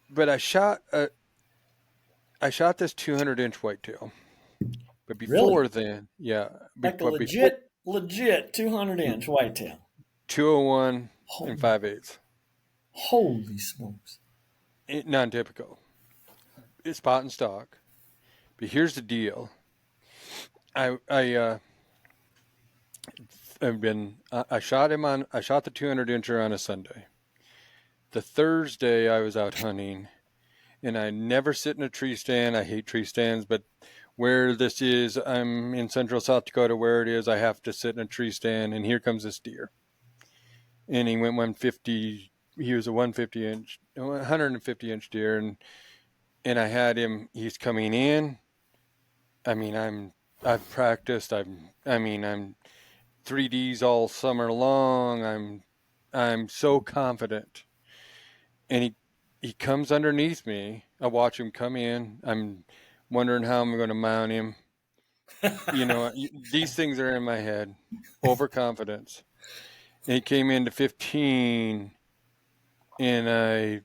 A: but I shot this 200-inch whitetail. But
B: Really?
A: before then, yeah,
B: Like a
A: but before
B: legit 200-inch whitetail.
A: 201 and
B: Holy,
A: 5/8,
B: holy smokes.
A: non-typical. It's spot and stock. But here's the deal. I shot the 200-incher on a Sunday. The Thursday I was out hunting, and I never sit in a tree stand. I hate tree stands, but where this is, I'm in central South Dakota where it is, I have to sit in a tree stand, and here comes this deer. And he went 150, he was a 150-inch deer, and I had him, he's coming in. I mean, I've practiced, I'm 3Ds all summer long. I'm so confident. And he comes underneath me. I watch him come in. I'm wondering how I'm going to mount him. These things are in my head. Overconfidence. And he came into 15, and I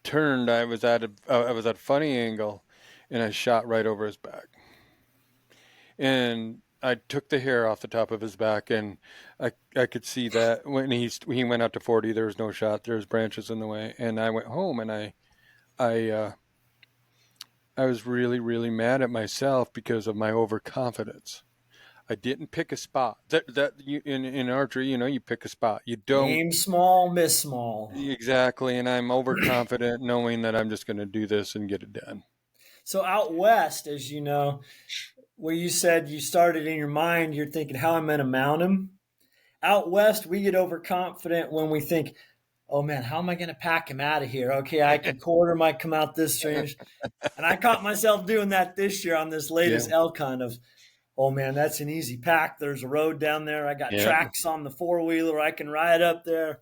A: turned. I was at a funny angle, and I shot right over his back. And I took the hair off the top of his back, and I could see that when he went out to 40, there was no shot. There was branches in the way, and I went home, and I was really, really mad at myself because of my overconfidence. I didn't pick a spot. In archery, you pick a spot. You don't
B: Aim small, miss small.
A: exactly, and I'm overconfident, knowing that I'm just going to do this and get it done.
B: So out west, as you know, where you said you started in your mind, you're thinking how I'm going to mount him. Out west, we get overconfident when we think, oh man, how am I going to pack him out of here? Okay, I can quarter might come out this range. And I caught myself doing that this year on this
A: Yeah,
B: latest elk hunt of, oh man, that's an easy pack. There's a road down there. I got
A: yeah,
B: tracks on the four-wheeler. I can ride up there.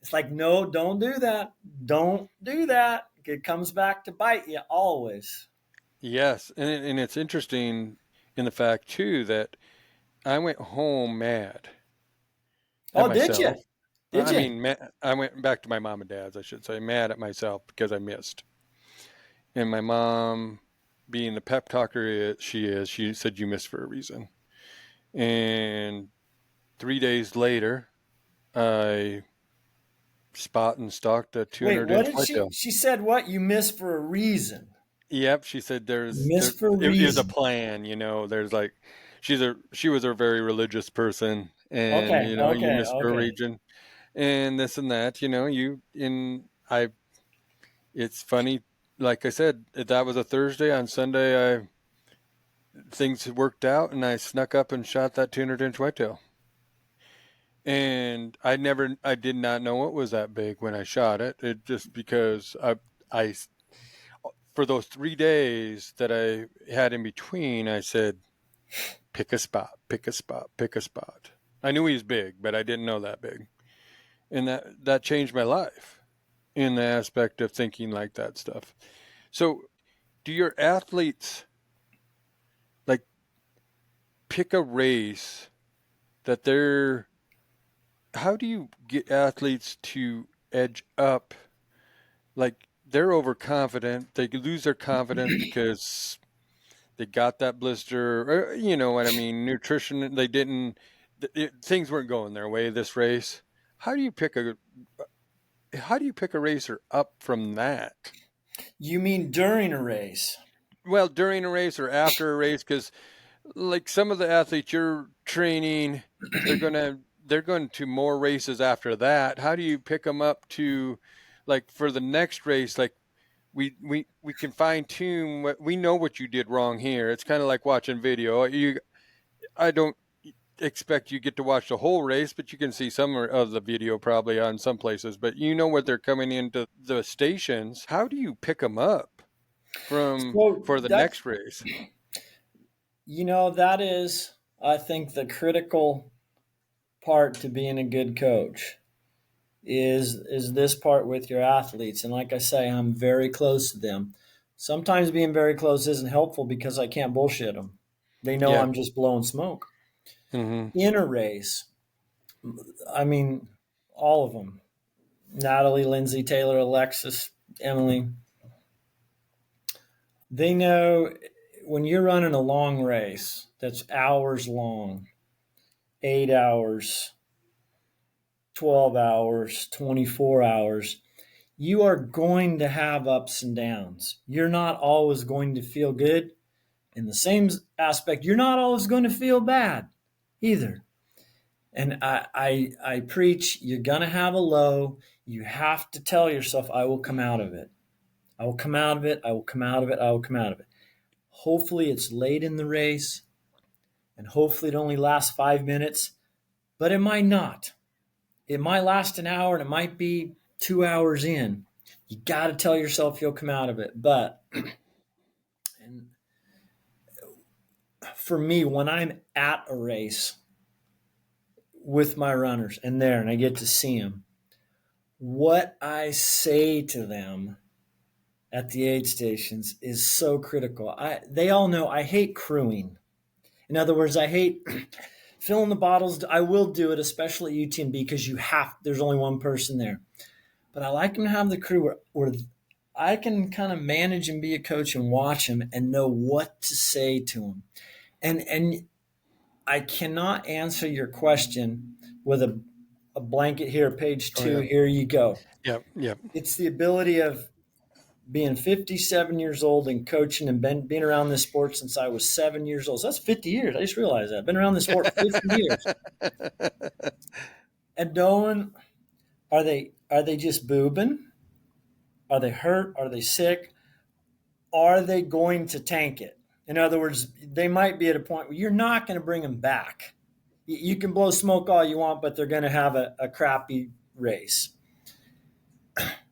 B: It's like, no, don't do that. Don't do that. It comes back to bite you always.
A: yes, and it's interesting in the fact too that I went home mad at
B: Oh, did you?
A: myself.
B: Did you?
A: I went back to my mom and dad's, I should say, mad at myself because I missed. And my mom, being the pep talker she said you missed for a reason. And 3 days later, I spot and stalked a
B: Wait, what
A: 200-inch
B: did she?
A: whitetail.
B: She said what? You missed for a reason.
A: Yep, she said
B: You missed for a
A: it is a
B: reason.
A: plan. There's like she was a very religious person, and
B: Okay,
A: you
B: okay,
A: missed for a
B: okay.
A: region, and this and that. You in I. It's funny. Like I said, that was a Thursday. On Sunday, things had worked out, and I snuck up and shot that 200-inch whitetail. and I did not know it was that big when I shot it. It just because I for those 3 days that I had in between, I said, pick a spot, pick a spot, pick a spot. I knew he was big, but I didn't know that big. And that changed my life in the aspect of thinking like that stuff. So, do your athletes like pick a race that they're how do you get athletes to edge up? Like they're overconfident, they lose their confidence because they got that blister, or you know what I mean, nutrition, they didn't things weren't going their way this race. How do you pick a how do you pick a racer up from that?
B: You mean during a race?
A: Well, during a race or after a race, because like some of the athletes you're training, they're going to more races after that. How do you pick them up to, like for the next race? Like we can fine tune what we know what you did wrong here. It's kind of like watching video. I don't expect you get to watch the whole race, but you can see some of the video probably on some places. But you know what they're coming into the stations. How do you pick them up from
B: So
A: for the
B: that's,
A: next race?
B: that is, I think, the critical part to being a good coach is this part with your athletes. And like I say, I'm very close to them. Sometimes being very close isn't helpful because I can't bullshit them. They know
A: Yeah.
B: I'm just blowing smoke.
A: Mm-hmm.
B: In a race, I mean, all of them. Natalie, Lindsay, Taylor, Alexis, Emily. They know when you're running a long race that's hours long, 8 hours, 12 hours, 24 hours, you are going to have ups and downs. You're not always going to feel good. In the same aspect, you're not always going to feel bad either. And I preach, you're going to have a low. You have to tell yourself, I will come out of it. I will come out of it. I will come out of it. I will come out of it. Hopefully, it's late in the race, and hopefully, it only lasts 5 minutes, but it might not. It might last an hour, and it might be 2 hours in. You got to tell yourself you'll come out of it. But and for me, when I'm at a race with my runners and I get to see them, what I say to them at the aid stations is so critical. They all know I hate crewing. In other words, I hate filling the bottles. I will do it, especially at UTMB, because there's only one person there. But I like them to have the crew where I can kind of manage and be a coach and watch them and know what to say to them. And I cannot answer your question with a blanket here, page
A: Oh
B: 2,
A: yeah.
B: here you go.
A: Yep. Yep.
B: It's the ability of being 57 years old and coaching and being around this sport since I was 7 years old. So that's 50 years. I just realized that. I've been around this sport 50 years. And knowing, are they just boobing? Are they hurt? Are they sick? Are they going to tank it? In other words, they might be at a point where you're not going to bring them back. You can blow smoke all you want, but they're going to have a crappy race.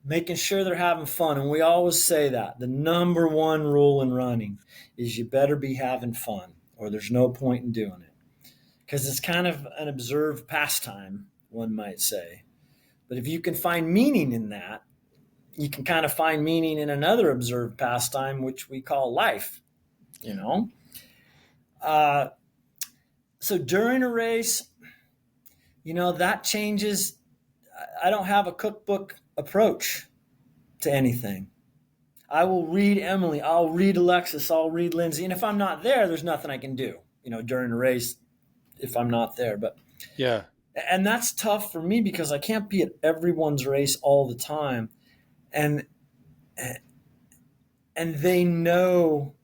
B: Making sure they're having fun. And we always say that. The number one rule in running is you better be having fun or there's no point in doing it. Because it's kind of an observed pastime, one might say. But if you can find meaning in that, you can kind of find meaning in another observed pastime, which we call life, you know? Uh, so during a race, that changes. I don't have a cookbook approach to anything. I will read Emily, I'll read Alexis, I'll read Lindsay. And if I'm not there, there's nothing I can do, during a race if I'm not there.
A: Yeah.
B: And that's tough for me because I can't be at everyone's race all the time. And they know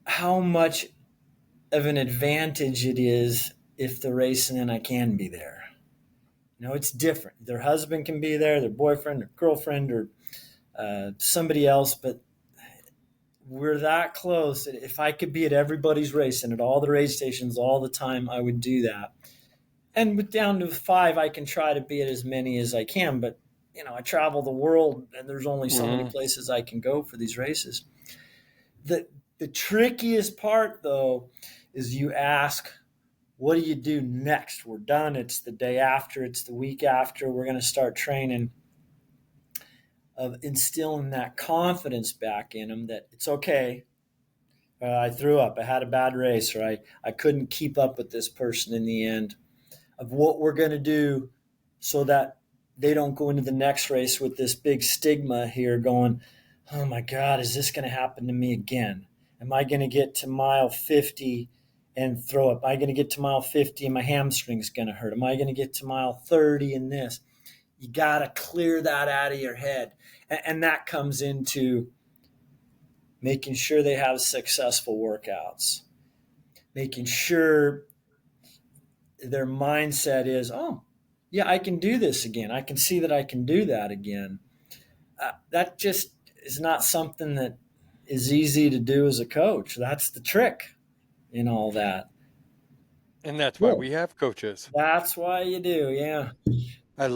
B: how much of an advantage it is if they're racing and I can be there. It's different. Their husband can be there, their boyfriend or girlfriend or somebody else, but we're that close. If I could be at everybody's race and at all the race stations all the time, I would do that. And with down to 5, I can try to be at as many as I can. But I travel the world, and there's only so many
A: Hmm.
B: places I can go for these races. The the trickiest part, though, is you ask, what do you do next? We're done. It's the day after. It's the week after. We're going to start training. Of instilling that confidence back in them that it's okay. I threw up. I had a bad race, or I couldn't keep up with this person in the end. Of what we're going to do so that they don't go into the next race with this big stigma here going, oh my God, is this going to happen to me again? Am I going to get to mile 50 and throw up? Am I going to get to mile 50 and my hamstring's going to hurt? Am I going to get to mile 30 and this? You got to clear that out of your head. And that comes into making sure they have successful workouts, making sure their mindset is, oh, yeah, I can do this again. I can see that I can do that again. That just is not something that is easy to do as a coach. That's the trick in all that.
A: And that's why
B: Yeah.
A: we have coaches.
B: That's why you do, yeah.
A: I'm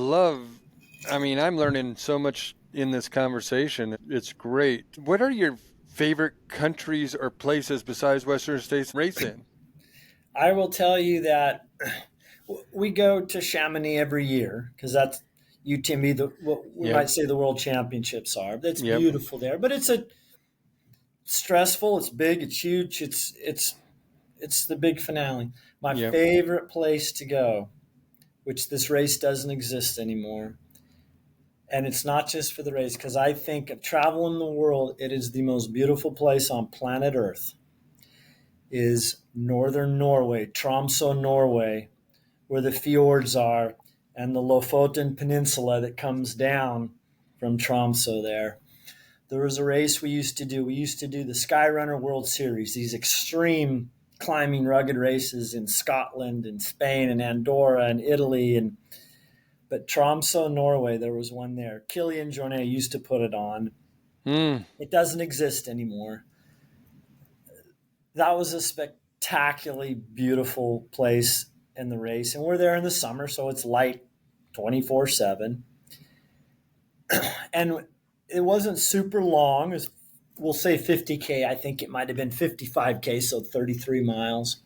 A: learning so much in this conversation. It's great. What are your favorite countries or places besides Western States to race in?
B: I will tell you that we go to Chamonix every year because that's UTMB, what we
A: Yep.
B: might say the World Championships are. It's
A: Yep.
B: beautiful there, but it's stressful. It's big. It's huge. It's the big finale. My
A: Yep.
B: favorite place to go, which this race doesn't exist anymore, and it's not just for the race because I think of travel in the world. It is the most beautiful place on planet Earth. Is northern Norway, Tromsø, Norway, where the fjords are, and the Lofoten Peninsula that comes down from Tromsø there. There was a race we used to do. We used to do the Skyrunner World Series, these extreme climbing rugged races in Scotland and Spain and Andorra and Italy. But Tromsø, Norway, there was one there. Kilian Jornet used to put it on.
A: Mm.
B: It doesn't exist anymore. That was a spectacularly beautiful place in the race. And we're there in the summer, so it's light 24/7. And it wasn't super long. We'll say 50K. I think it might have been 55K, so 33 miles.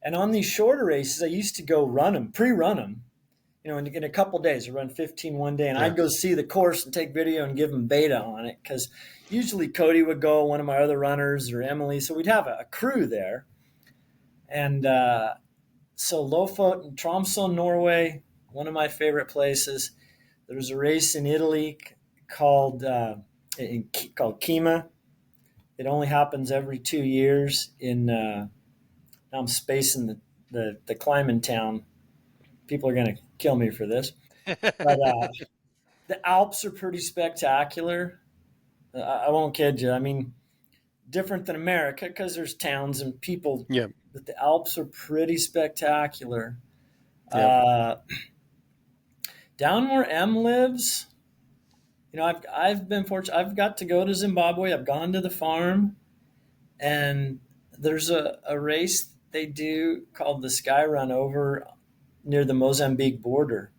B: And on these shorter races, I used to go run them, pre-run them. In a couple days, I run 15 one day, and
A: Yeah.
B: I'd go see the course and take video and give them beta on it because usually Cody would go, one of my other runners, or Emily. So we'd have a crew there. And so Lofoten, Tromsø, Norway, one of my favorite places. There's a race in Italy called called Kima. It only happens every 2 years in. Now I'm spacing the climbing town. People are going to kill me for this, but the Alps are pretty spectacular. I won't kid you. I mean, different than America because there's towns and people,
A: Yep.
B: but the Alps are pretty spectacular.
A: Yep.
B: Uh, Down where M lives, I've been fortunate. I've got to go to Zimbabwe. I've gone to the farm, and there's a race they do called the Sky Run over near the Mozambique border.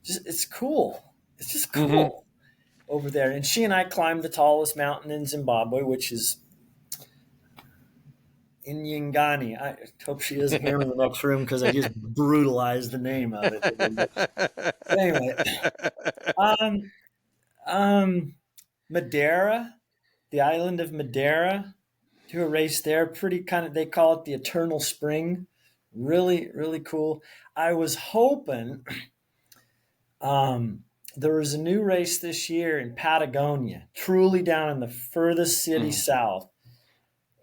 B: It's cool. It's just
A: Hmm.
B: cool over there. And she and I climbed the tallest mountain in Zimbabwe, which is in Yingani. I hope she doesn't hear me in the next room because I just brutalized the name of it. But anyway, um, Madeira, the island of Madeira, do a race there. Pretty kind of, they call it the Eternal Spring. Really, really cool. I was hoping there was a new race this year in Patagonia, truly down in the furthest city
A: Mm.
B: south.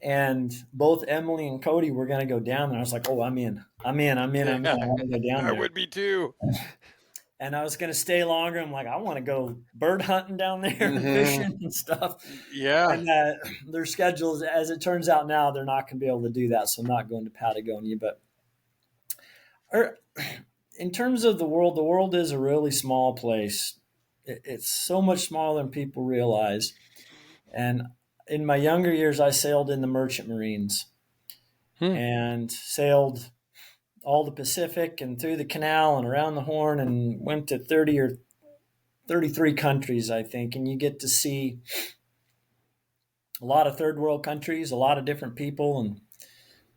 B: And both Emily and Cody were going to go down there. I was like, oh, I'm in. I'm in. I'm in. I'm in. I want to go down
A: I
B: there.
A: would be too.
B: And I was going to stay longer. I'm like, I want to go bird hunting down there and
A: Hmm.
B: fishing and stuff.
A: Yeah.
B: And their schedules, as it turns out now, they're not going to be able to do that. So I'm not going to Patagonia. But in terms of the world is a really small place. It's so much smaller than people realize. And in my younger years, I sailed in the merchant marines
A: Hmm.
B: and sailed all the Pacific and through the canal and around the Horn, and went to 30 or 33 countries, I think. And you get to see a lot of third world countries, a lot of different people,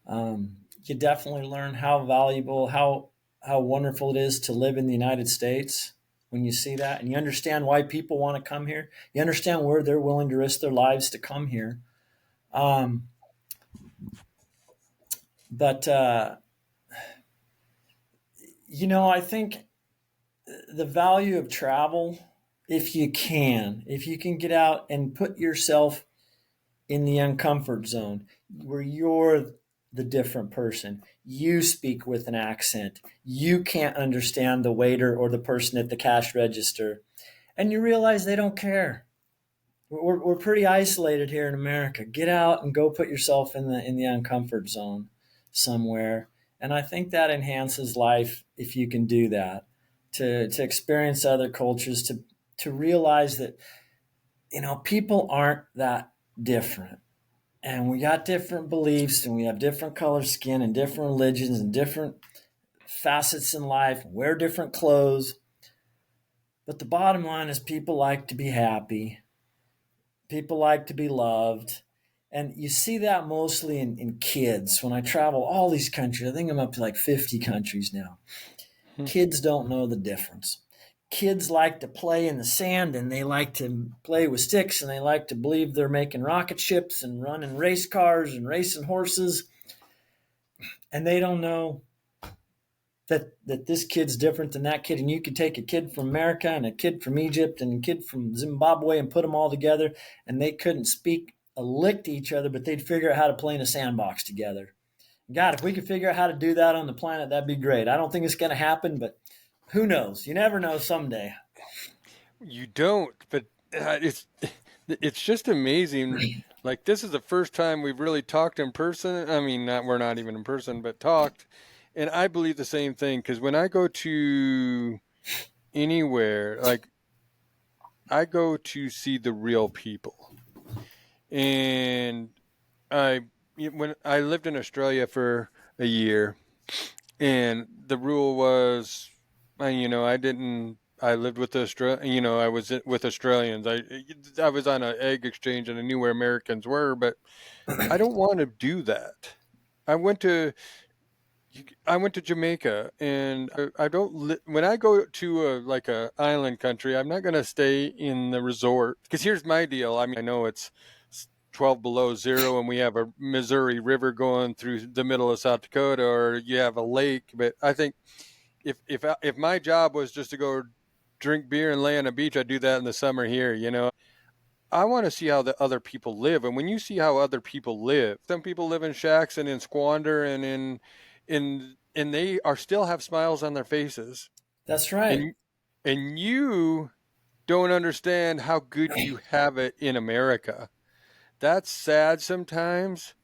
B: and you definitely learn how valuable, how wonderful it is to live in the United States when you see that, and you understand why people want to come here. You understand where they're willing to risk their lives to come here. Um, but I think the value of travel, if you can get out and put yourself in the uncomfort zone where you're the different person. You speak with an accent. You can't understand the waiter or the person at the cash register. And you realize they don't care. We're pretty isolated here in America. Get out and go put yourself in the uncomfort zone somewhere. And I think that enhances life if you can do that. To experience other cultures, to realize that people aren't that different, and we got different beliefs, and we have different color skin and different religions and different facets in life, wear different clothes. But the bottom line is people like to be happy, people like to be loved. And you see that mostly in kids. When I travel all these countries, I think I'm up to like 50 countries now. Kids don't know the difference. Kids like to play in the sand, and they like to play with sticks, and they like to believe they're making rocket ships and running race cars and racing horses. And they don't know that this kid's different than that kid. And you could take a kid from America and a kid from Egypt and a kid from Zimbabwe and put them all together, and they couldn't speak a lick to each other, but they'd figure out how to play in a sandbox together. God, if we could figure out how to do that on the planet, that'd be great. I don't think it's going to happen, but who knows? You never know someday.
A: You don't, but it's just amazing. Like, this is the first time we've really talked in person. I mean, we're not even in person, but talked. And I believe the same thing, because when I go to anywhere, like, I go to see the real people. And when I lived in Australia for a year, and the rule was, I didn't. I lived with I was with Australians. I was on an egg exchange, and I knew where Americans were, but I don't want to do that. I went to I went to Jamaica, and I don't. When I go to a island country, I'm not going to stay in the resort, because here's my deal. I mean, I know it's 12 below zero, and we have a Missouri River going through the middle of South Dakota, or you have a lake. But I think if my job was just to go drink beer and lay on a beach, I'd do that in the summer here. I want to see how the other people live, and when you see how other people live, some people live in shacks and in squander and and they are still have smiles on their faces,
B: That's right.
A: and you don't understand how good you have it in America. That's sad sometimes,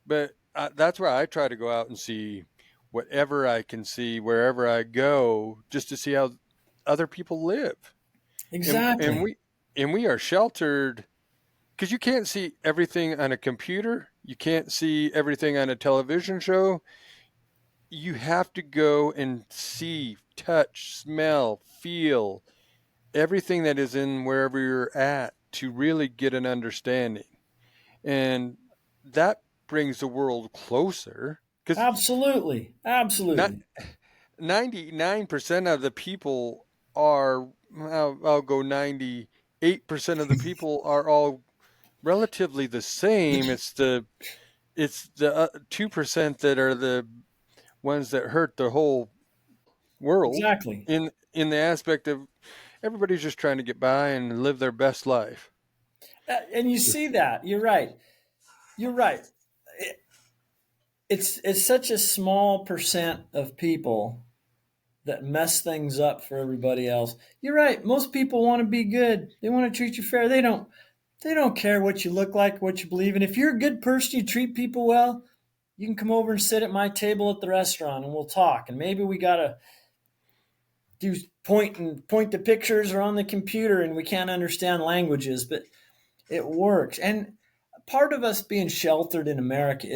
A: but that's where I try to go out and see whatever I can see wherever I go, just to see how other people live. And
B: Exactly.
A: we are sheltered, because you can't see everything on a computer. You can't see everything on a television show. You have to go and see, touch, smell, feel everything that is in wherever you're at to really get an understanding. And that brings the world closer, because
B: Absolutely.
A: not
B: Absolutely.
A: 99% of the people are, I'll go 98% of the people are all relatively the same. It's the 2% that are the ones that hurt the whole world,
B: Exactly.
A: in the aspect of everybody's just trying to get by and live their best life.
B: And you see that. You're right. You're right. It's such a small percent of people that mess things up for everybody else. You're right. Most people want to be good. They want to treat you fair. They don't care what you look like, what you believe in. If you're a good person, you treat people well, you can come over and sit at my table at the restaurant and we'll talk. And maybe we gotta do point to pictures or on the computer and we can't understand languages, but it works. And part of us being sheltered in America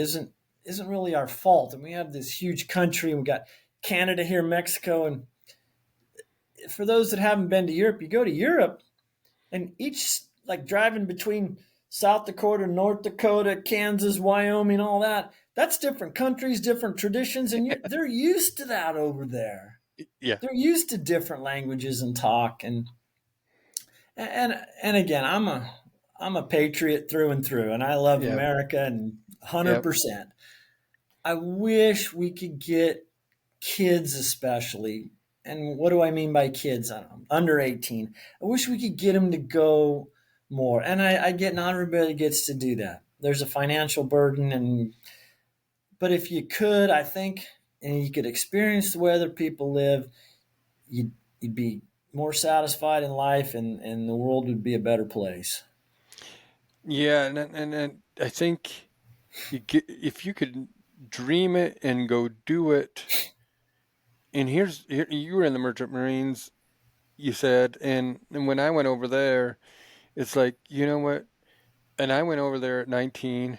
B: isn't really our fault. And we have this huge country, and we got Canada here, Mexico, and for those that haven't been to Europe, you go to Europe, and each like driving between South Dakota, North Dakota, Kansas, Wyoming, all that. That's different countries, different traditions, and they're used to that over there.
A: Yeah.
B: They're used to different languages and talk, and again, I'm a patriot through and through, and I love
A: Yeah.
B: America and
A: Yep.
B: 100%. I wish we could get kids, especially, and what do I mean by kids? I don't know, under 18. I wish we could get them to go more, and I get not everybody gets to do that. There's a financial burden, but if you could, I think, and you could experience the way other people live, you'd be more satisfied in life, and the world would be a better place.
A: Yeah, and I think if you could dream it and go do it. And here you were in the Merchant Marines, you said, and when I went over there, it's like, you know what? And I went over there at 19.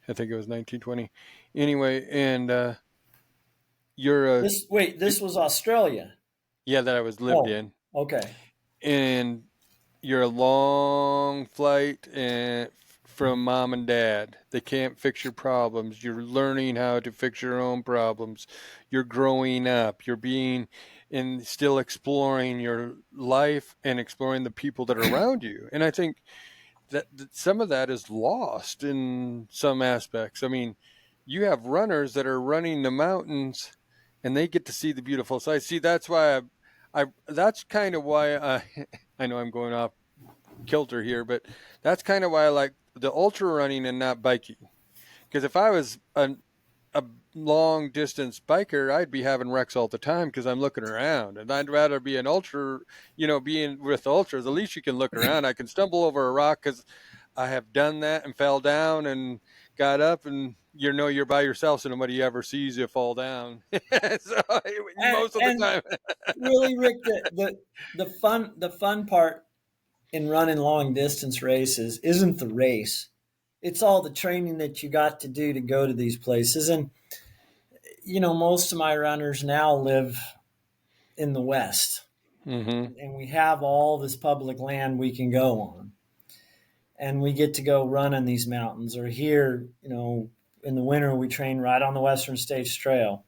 A: I think it was 1920. Anyway, and you're a
B: This was Australia.
A: yeah, that I was lived
B: Oh,
A: in,
B: okay.
A: and you're a long flight and from mom and dad. They can't fix your problems. You're learning how to fix your own problems. You're growing up. You're being and still exploring your life and exploring the people that are around you. And I think that some of that is lost in some aspects. I mean, you have runners that are running the mountains and they get to see the beautiful sights. See, that's why I that's kind of why I know I'm going off kilter here, but that's kind of why I like the ultra running and not biking. Because if I was a long distance biker, I'd be having wrecks all the time because I'm looking around, and I'd rather be an ultra, being with ultras. At least you can look around. I can stumble over a rock because I have done that and fell down and got up, and you're by yourself, so nobody ever sees you fall down. So most of the
B: And
A: time,
B: really, Rick, the fun part in running long distance races isn't the race. It's all the training that you got to do to go to these places. And most of my runners now live in the West,
A: mm-hmm.
B: and we have all this public land we can go on, and we get to go run on these mountains. Or here, in the winter, we train right on the Western States Trail.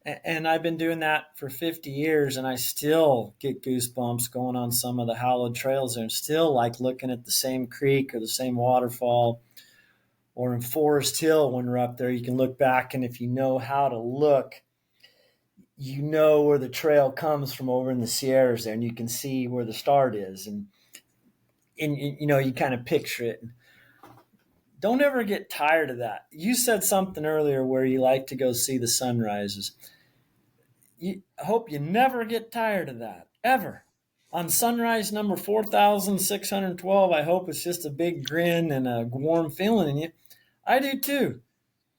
B: And I've been doing that for 50 years, and I still get goosebumps going on some of the hallowed trails there, and still like looking at the same creek or the same waterfall. Or in Forest Hill, when we're up there, you can look back, and if you know how to look, you know where the trail comes from over in the Sierras there, and you can see where the start is, and you kind of picture it. Don't ever get tired of that. You said something earlier where you like to go see the sunrises. I hope you never get tired of that, ever. On sunrise number 4,612, I hope it's just a big grin and a warm feeling in you. I do too.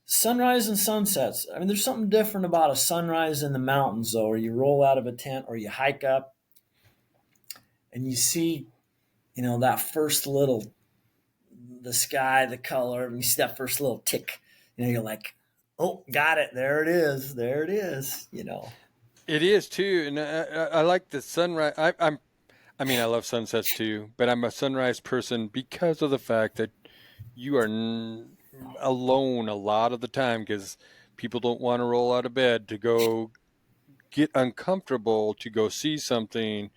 B: Sunrise and sunsets. I mean, there's something different about a sunrise in the mountains, though, or you roll out of a tent or you hike up and you see, that first little, the sky, the color, and you see that first little tick. You're like, oh, got it. There it is. There it is.
A: It is too, and I like the sunrise. I mean, I love sunsets too, but I'm a sunrise person because of the fact that you are alone a lot of the time because people don't want to roll out of bed to go get uncomfortable to go see something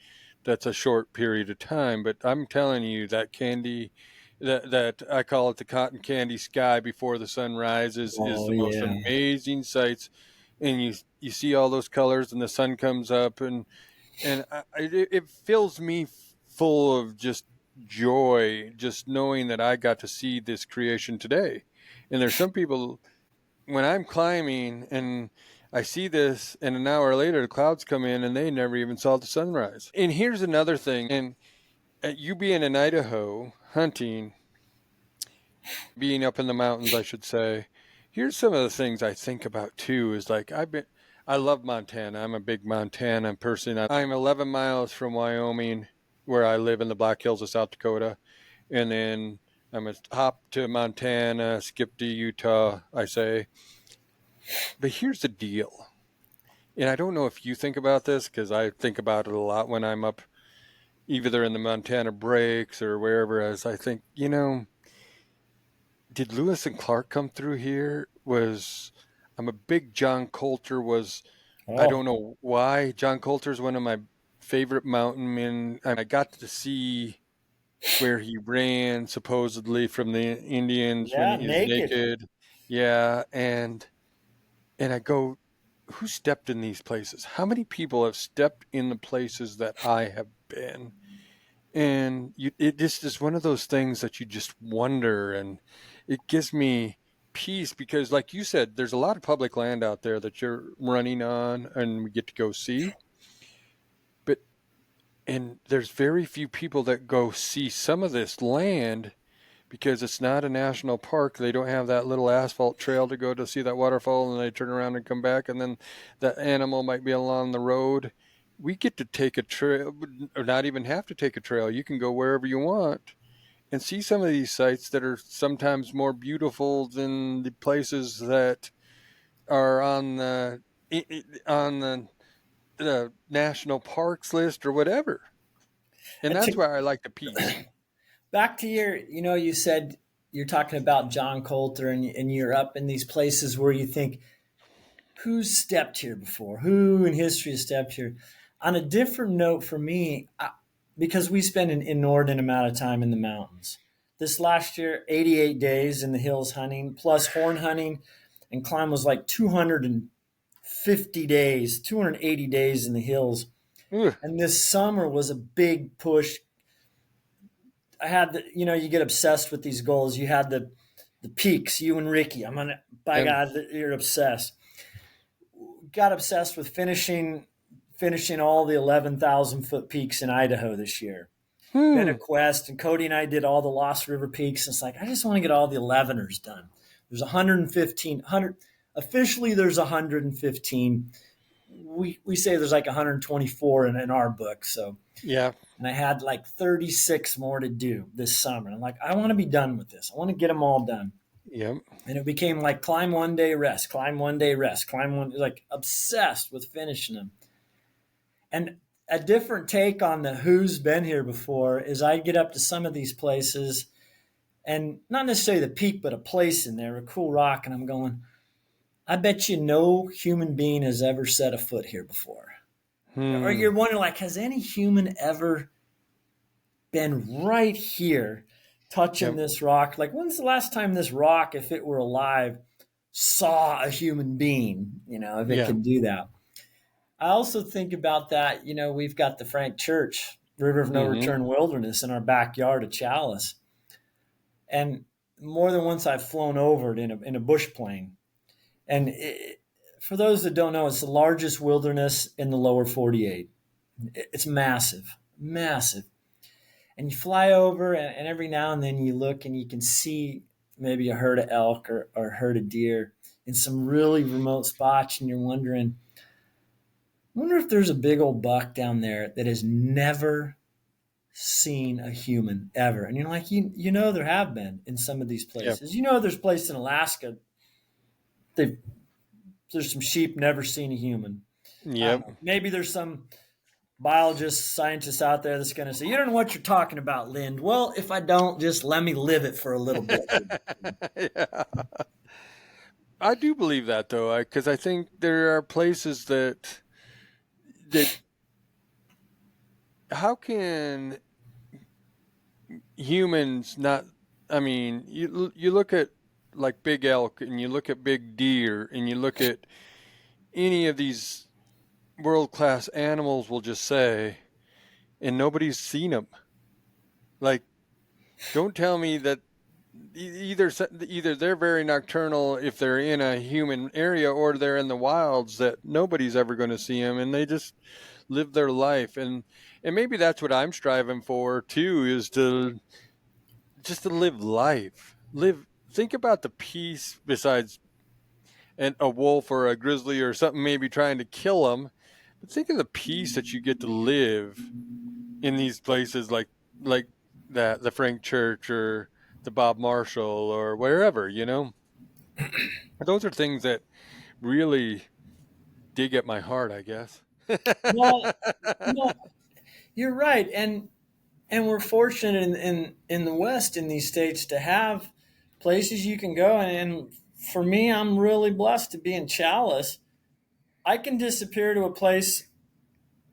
A: that's a short period of time. But I'm telling you, that candy, that I call it the cotton candy sky before the sun rises, is
B: Oh,
A: the most
B: yeah.
A: amazing sights. And you see all those colors, and the sun comes up, and it fills me full of just joy, just knowing that I got to see this creation today. And there's some people when I'm climbing and I see this, and an hour later the clouds come in and they never even saw the sunrise. And here's another thing, and you being in Idaho hunting, being up in the mountains, I should say. Here's some of the things I think about too. Is like I love Montana. I'm a big Montana person. I'm 11 miles from Wyoming, where I live in the Black Hills of South Dakota, and then I'm a hop to Montana, skip to Utah, I say. But here's the deal. And I don't know if you think about this because I think about it a lot when I'm up either in the Montana breaks or wherever, as I think, did Lewis and Clark come through here? I'm a big John Coulter I
B: Oh,
A: don't know why. John Coulter's one of my favorite mountain men. I got to see where he ran supposedly from the Indians when
B: yeah,
A: he is
B: naked.
A: naked. Yeah, and I go, who stepped in these places? How many people have stepped in the places that I have been? And it just is one of those things that you just wonder, and it gives me peace because, like you said, there's a lot of public land out there that you're running on, and we get to go see. But and there's very few people that go see some of this land because it's not a national park. They don't have that little asphalt trail to go to see that waterfall, and they turn around and come back, and then that animal might be along the road. We get to take a trail, or not even have to take a trail. You can go wherever you want and see some of these sites that are sometimes more beautiful than the places that are on the national parks list or whatever. And
B: And
A: that's why I like the peace.
B: back to you said you're talking about John Coulter, and you're up in these places where you think, who's stepped here before? Who in history has stepped here? On a different note for me, because we spend an inordinate amount of time in the mountains. This last year, 88 days in the hills hunting, plus horn hunting, and climb was like 250 days, 280 days in the hills.
A: Ugh.
B: And this summer was a big push. I had you get obsessed with these goals. You had the peaks, you and Ricky. I'm gonna, by
A: And
B: God, you're obsessed. Got obsessed with finishing all the 11,000-foot peaks in Idaho this year. Been a
A: hmm,
B: quest, and Cody and I did all the Lost River peaks. And it's like, I just want to get all the 11ers done. There's 115, 100. Officially, there's 115. We say there's like 124 in our book. So,
A: yeah,
B: and I had like 36 more to do this summer. I'm like, I want to be done with this. I want to get them all done.
A: yep,
B: And it became like climb one day, rest, climb one day, rest, climb one, like obsessed with finishing them. And a different take on the who's been here before is I get up to some of these places, and not necessarily the peak, but a place in there, a cool rock, and I'm going, I bet you no human being has ever set a foot here before. Or
A: hmm,
B: you're wondering, like, has any human ever been right here touching
A: yep,
B: this rock? Like, when's the last time this rock, if it were alive, saw a human being, if it
A: yeah,
B: could do that? I also think about that. We've got the Frank Church, River of No
A: mm-hmm,
B: Return Wilderness in our backyard at Chalice. And more than once I've flown over it in a bush plane. And for those that don't know, it's the largest wilderness in the lower 48. It's massive, massive. And you fly over, and every now and then you look and you can see maybe a herd of elk or a herd of deer in some really remote spots, and you're wondering, I wonder if there's a big old buck down there that has never seen a human ever. And you're like, there have been in some of these
A: yep,
B: places. There's places in Alaska, there's some sheep never seen a human.
A: yep.
B: Maybe there's some biologist, scientist out there that's going to say, you don't know what you're talking about, Lind. Well, if I don't, just let me live it for a little bit.
A: Yeah. I do believe that though, because I think there are places that how can humans not? I mean, you look at like big elk, and you look at big deer, and you look at any of these world class animals. We'll just say, and nobody's seen them. Like, don't tell me that either they're very nocturnal if they're in a human area, or they're in the wilds that nobody's ever going to see them, and they just live their life. And maybe that's what I'm striving for too, is to just to live life. Think about the peace besides a wolf or a grizzly or something maybe trying to kill them, but think of the peace that you get to live in these places like that the Frank Church or the Bob Marshall or wherever, Those are things that really dig at my heart, I guess.
B: Well, no, you're right, and we're fortunate in the West in these states to have places you can go, and for me, I'm really blessed to be in Chalice. I can disappear to a place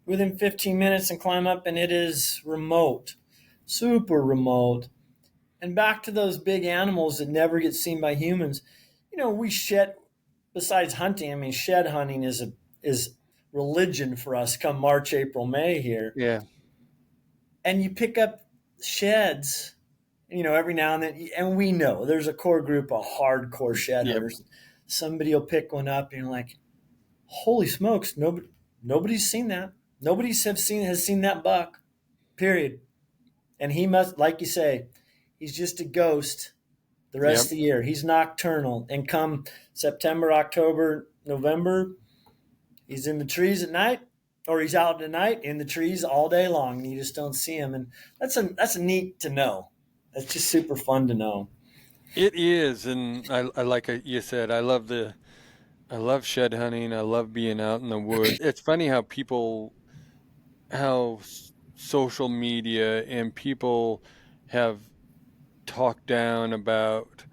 B: within 15 minutes and climb up, and it is remote, super remote. And back to those big animals that never get seen by humans. We shed. Besides hunting, I mean, shed hunting is religion for us. Come March, April, May here,
A: Yeah.
B: and you pick up sheds. Every now and then, and we know there's a core group of hardcore shed
A: Yep.
B: hunters. Somebody will pick one up, and you're like, "Holy smokes! Nobody's seen that. Nobody has seen that buck. Period." And he must, like you say, he's just a ghost the rest
A: Yep.
B: of the year. He's nocturnal. And come September, October, November, he's in the trees at night, or he's out at night in the trees all day long, and you just don't see him. And that's a neat to know. That's just super fun to know.
A: It is, and I like you said, I love shed hunting. I love being out in the woods. It's funny how social media and people have talked down about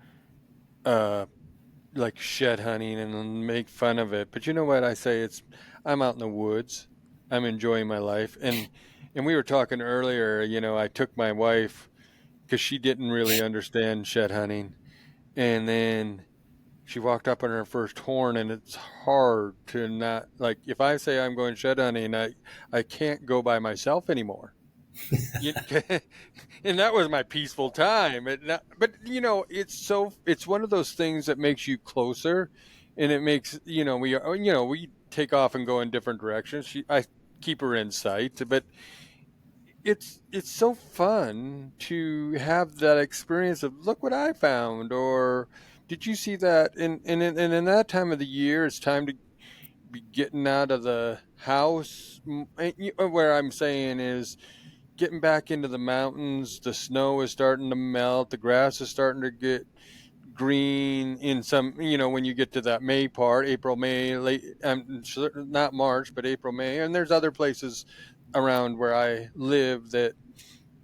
A: uh like shed hunting and make fun of it. But you know what I say? I'm out in the woods. I'm enjoying my life. And we were talking earlier, I took my wife because she didn't really understand shed hunting. And then she walked up on her first horn, and it's hard to not, like, if I say I'm going shed hunting, I can't go by myself anymore. You- and that was my peaceful time. But it's one of those things that makes you closer, and it makes we take off and go in different directions. I keep her in sight, but it's so fun to have that experience of, look what I found, or did you see that? And in that time of the year, it's time to be getting out of the house. Where I'm saying is getting back into the mountains. The snow is starting to melt. The grass is starting to get green in some, when you get to that May part, April, May, late, not March, but April, May. And there's other places around where I live that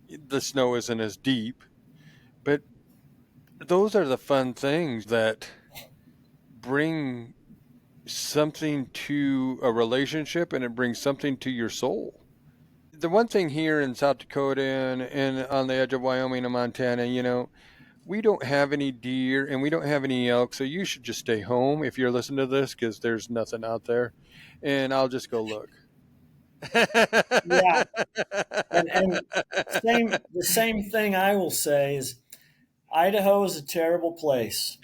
A: the snow isn't as deep. But those are the fun things that bring something to a relationship, and it brings something to your soul. The one thing here in South Dakota and on the edge of Wyoming and Montana, we don't have any deer and we don't have any elk, so you should just stay home if you're listening to this, because there's nothing out there, and I'll just go look.
B: Yeah, and the same thing I will say is Idaho is a terrible place.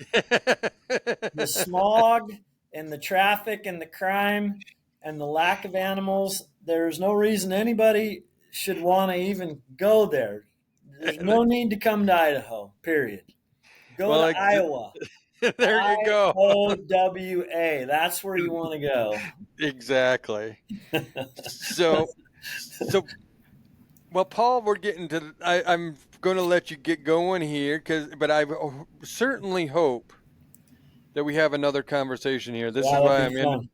B: The smog and the traffic and the crime and the lack of animals, there's no reason anybody should want to even go there. There's no need to come to Idaho, period. Go
A: Well,
B: to Iowa.
A: there you go.
B: IOWA. That's where you want to go.
A: Exactly. So well, Paul, we're getting to. I'm going to let you get going here, but I certainly hope that we have another conversation here. This
B: Yeah,
A: is
B: that'd
A: why
B: be
A: I'm in,
B: fun.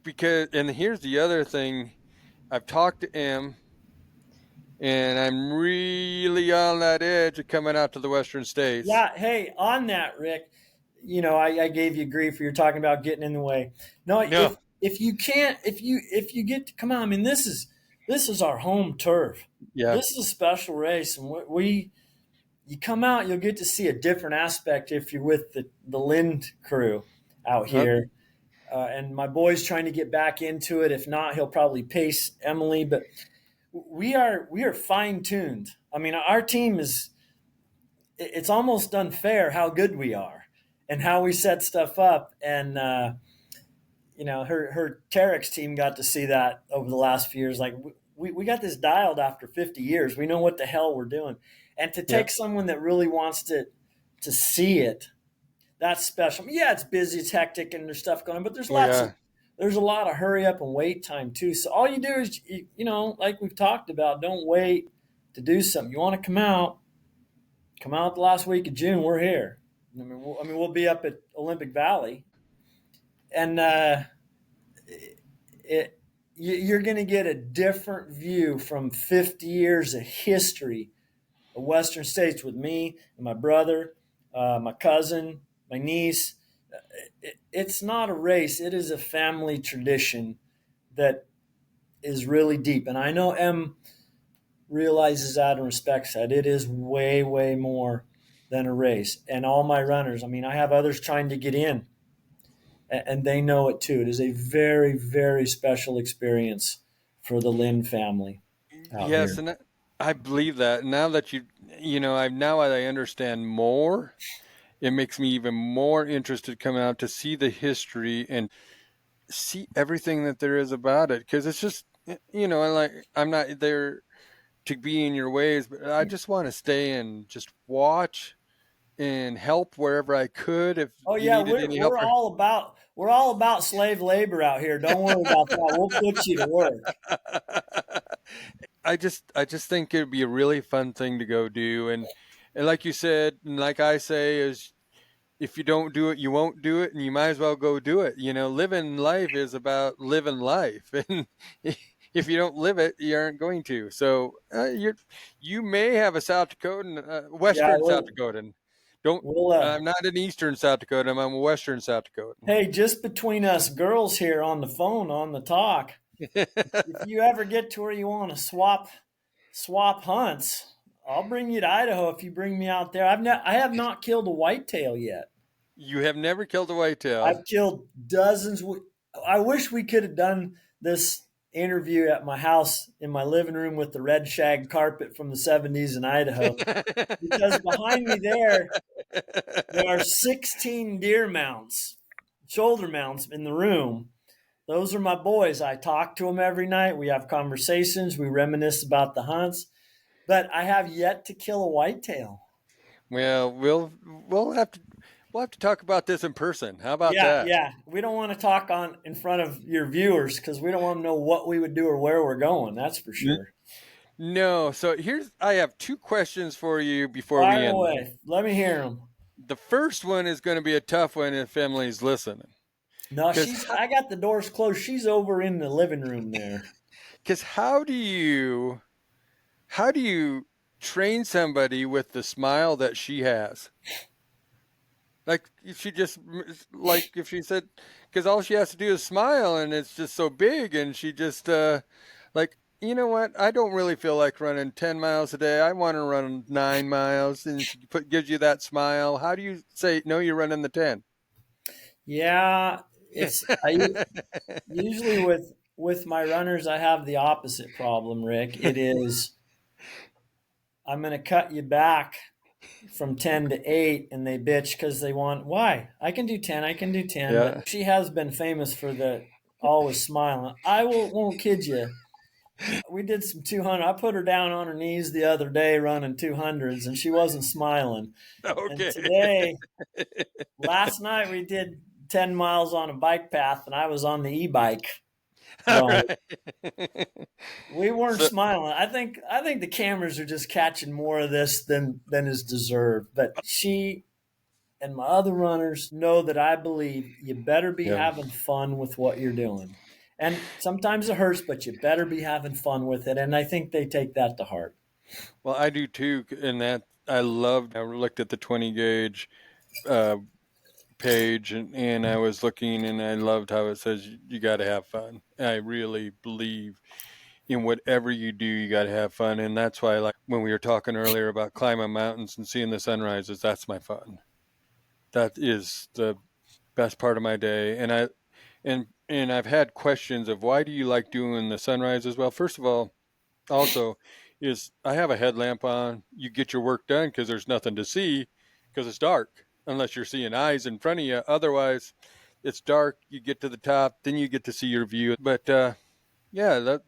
A: because, and here's the other thing. I've talked to Em, and I'm really on that edge of coming out to the Western States.
B: Yeah, hey, on that, Rick, I gave you grief. You're talking about getting in the way. No,
A: No,
B: if you can't, if you get to come on, I mean, this is our home turf.
A: yeah,
B: This is a special race, and we you come out, you'll get to see a different aspect if you're with the Lind crew out
A: uh,
B: here. And my boy's trying to get back into it. If not, he'll probably pace Emily. But we are fine tuned. I mean, our team is. It's almost unfair how good we are and how we set stuff up. And her Terex team got to see that over the last few years. Like we got this dialed after 50 years. We know what the hell we're doing. And to
A: yeah,
B: take someone that really wants to see it, that's special. Yeah, it's busy, it's hectic, and there's stuff going on, but
A: oh yeah,
B: there's a lot of hurry up and wait time too. So all you do is, like we've talked about, don't wait to do something. You want to come out, come out the last week of June. We're here. We'll be up at Olympic Valley, and it, you're going to get a different view from 50 years of history of Western states with me and my brother, my cousin, my niece. It's not a race; it is a family tradition that is really deep, and I know M realizes that and respects that. It is way, way more than a race. And all my runners, I have others trying to get in, and they know it too. It is a very, very special experience for the Lind family out
A: Yes,
B: here.
A: and I believe that. Now that now that I understand more, it makes me even more interested coming out to see the history and see everything that there is about it. Because it's just, I'm not there to be in your ways, but I just want to stay and just watch and help wherever I could if
B: Oh
A: you
B: yeah,
A: needed
B: we're
A: any help.
B: we're all about slave labor out here. Don't worry about that. We'll put you to work.
A: I just think it'd be a really fun thing to go do, and like you said, and like I say, is if you don't do it, you won't do it, and you might as well go do it. Living life is about living life, and if you don't live it, you aren't going to. So you may have a South Dakotan,
B: Yeah,
A: Western South Dakotan. Don't
B: we'll
A: I'm not an Eastern South Dakotan. I'm a Western South Dakotan.
B: hey, just between us girls here on the phone on the talk, if you ever get to where you want to swap hunts, I'll bring you to Idaho if you bring me out there. I have not killed a whitetail yet.
A: You have never killed a whitetail.
B: I've killed dozens. I wish we could have done this interview at my house in my living room with the red shag carpet from the 70s in Idaho, because behind me there are 16 deer mounts, shoulder mounts in the room. Those are my boys. I talk to them every night. We have conversations. We reminisce about the hunts. But I have yet to kill a whitetail.
A: Well, we'll have to talk about this in person. How about
B: Yeah,
A: that?
B: yeah. We don't want to talk on in front of your viewers because we don't want to know what we would do or where we're going. That's for sure.
A: No. So I have two questions for you before we
B: Fire
A: end.
B: away. Let me hear them.
A: The first one is going to be a tough one if Emily's listening.
B: No,
A: Because
B: I got the doors closed. She's over in the living room there.
A: how do you train somebody with the smile that she has? Like if she just like if she said, because all she has to do is smile, and it's just so big, and she just like, you know what? I don't really feel like running 10 miles a day. I want to run 9 miles, and she gives you that smile. How do you say no? You're running the 10.
B: Yeah, it's I usually with my runners I have the opposite problem, Rick. It is I'm going to cut you back from 10 to 8 and they bitch because they want why I can do 10, I can do 10, but
A: Yeah.
B: she has been famous for the always smiling. Won't kid you, we did some 200. I put her down on her knees the other day running 200s and she wasn't smiling. And
A: Okay.
B: today, last night, we did 10 miles on a bike path and I was on the e-bike
A: All
B: going.
A: right.
B: We weren't
A: So
B: smiling. I think the cameras are just catching more of this than is deserved. But she and my other runners know that I believe you better be
A: yeah.
B: having fun with what you're doing. And sometimes it hurts, but you better be having fun with it. And I think they take that to heart.
A: Well, I do too, and that I loved. I looked at the 20 gauge uh, page, and I was looking, and I loved how it says you got to have fun. I really believe in whatever you do, you got to have fun, and that's why, like when we were talking earlier about climbing mountains and seeing the sunrises, that's my fun. That is the best part of my day, and I've had questions of why do you like doing the sunrises? Well, first of all, also is I have a headlamp on. You get your work done because there's nothing to see because it's dark unless you're seeing eyes in front of you. Otherwise, it's dark. You get to the top, then you get to see your view. But yeah,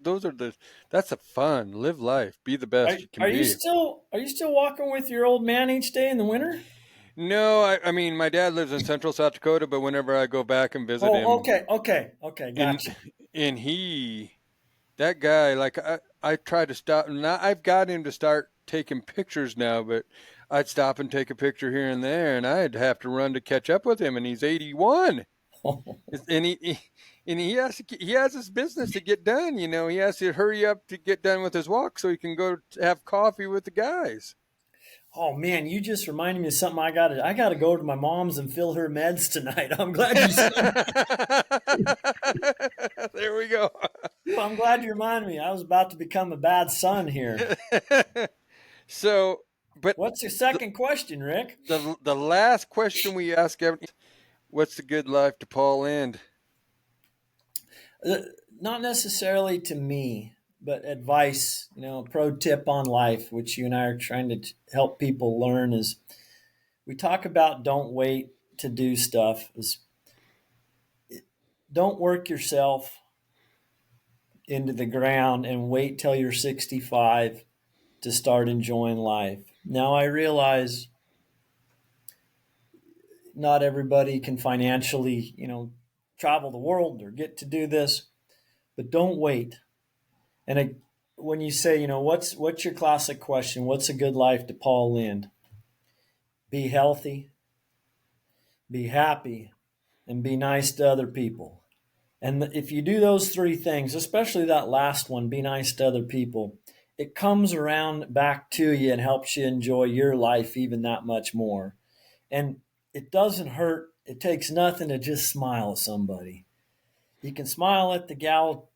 A: that's a fun. Live life. Be the
B: Are,
A: best you can
B: are you
A: be.
B: still walking with your old man each day in the winter?
A: No, I mean my dad lives in Central South Dakota, but whenever I go back and visit
B: Oh,
A: him,
B: okay,
A: and
B: gotcha.
A: and that guy, like I try to stop. Now I've got him to start taking pictures now, but I'd stop and take a picture here and there, and I'd have to run to catch up with him, and he's 81. And he has his business to get done. You know, he has to hurry up to get done with his walk so he can go have coffee with the guys.
B: Oh man, you just reminded me of something. I gotta go to my mom's and fill her meds tonight. I'm glad you said.
A: There we go.
B: I'm glad you reminded me. I was about to become a bad son here.
A: So, but
B: what's your second question, Rick?
A: The last question we ask everyone: what's the good life to Paul Lind?
B: Not necessarily to me, but advice, a pro tip on life, which you and I are trying to help people learn, is we talk about don't wait to do stuff. Don't work yourself into the ground and wait till you're 65 to start enjoying life. Now, I realize not everybody can financially, travel the world or get to do this, but don't wait. And when you say, what's your classic question? What's a good life to Paul Lind? Be healthy, be happy, and be nice to other people. And if you do those three things, especially that last one, be nice to other people, it comes around back to you and helps you enjoy your life even that much more. And it doesn't hurt. It takes nothing to just smile at somebody. You can smile at the gal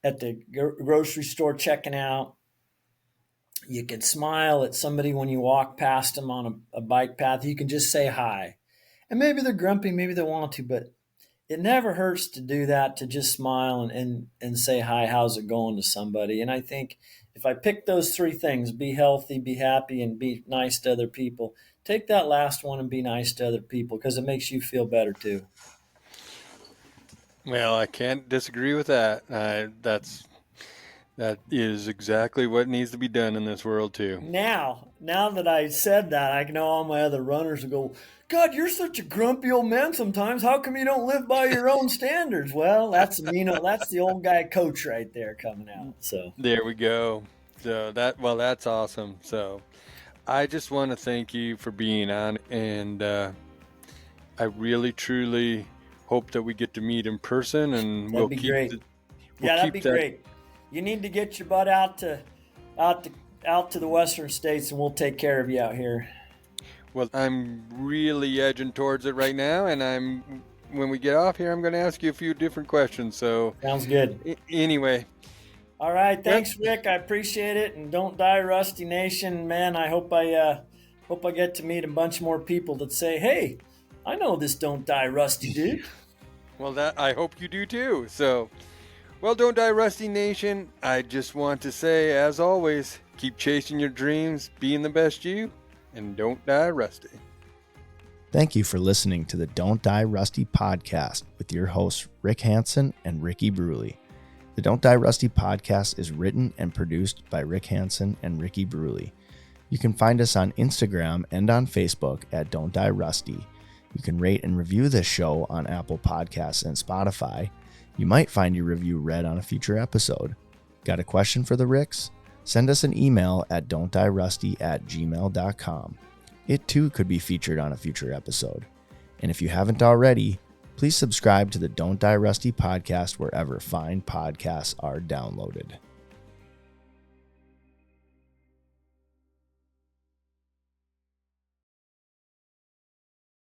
B: at the grocery store checking out. You can smile at somebody when you walk past them on a bike path. You can just say hi. And maybe they're grumpy, maybe they want to, but it never hurts to do that, to just smile and say hi, how's it going to somebody. And I think if I pick those three things, be healthy, be happy, and be nice to other people, take that last one and be nice to other people, because it makes you feel better too.
A: Well, I can't disagree with that. That is exactly what needs to be done in this world too.
B: Now that I said that, I know all my other runners will go, God, you're such a grumpy old man sometimes. How come you don't live by your own standards? Well, that's the old guy coach right there coming out. So
A: there we go. So that's awesome. So I just want to thank you for being on, and I really truly hope that we get to meet in person, and
B: that'd be great. That'd be great. You need to get your butt out to the western states, and we'll take care of you out here.
A: Well, I'm really edging towards it right now, and when we get off here, I'm going to ask you a few different questions. So
B: sounds good.
A: Anyway.
B: All right, thanks, Rick. I appreciate it, and don't die, Rusty Nation, man. I hope I get to meet a bunch more people that say, "Hey, I know this don't die, Rusty dude."
A: Well, I hope you do too. So, well, don't die, Rusty Nation. I just want to say, as always, keep chasing your dreams, being the best you, and don't die rusty.
C: Thank you for listening to the Don't Die Rusty podcast with your hosts, Rick Hanson and Ricky Bruley. The Don't Die Rusty podcast is written and produced by Rick Hanson and Ricky Bruley. You can find us on Instagram and on Facebook at Don't Die Rusty. You can rate and review this show on Apple Podcasts and Spotify. You might find your review read on a future episode. Got a question for the Ricks? Send us an email at don'tdierusty@gmail.com. It too could be featured on a future episode. And if you haven't already, please subscribe to the Don't Die Rusty podcast wherever fine podcasts are downloaded.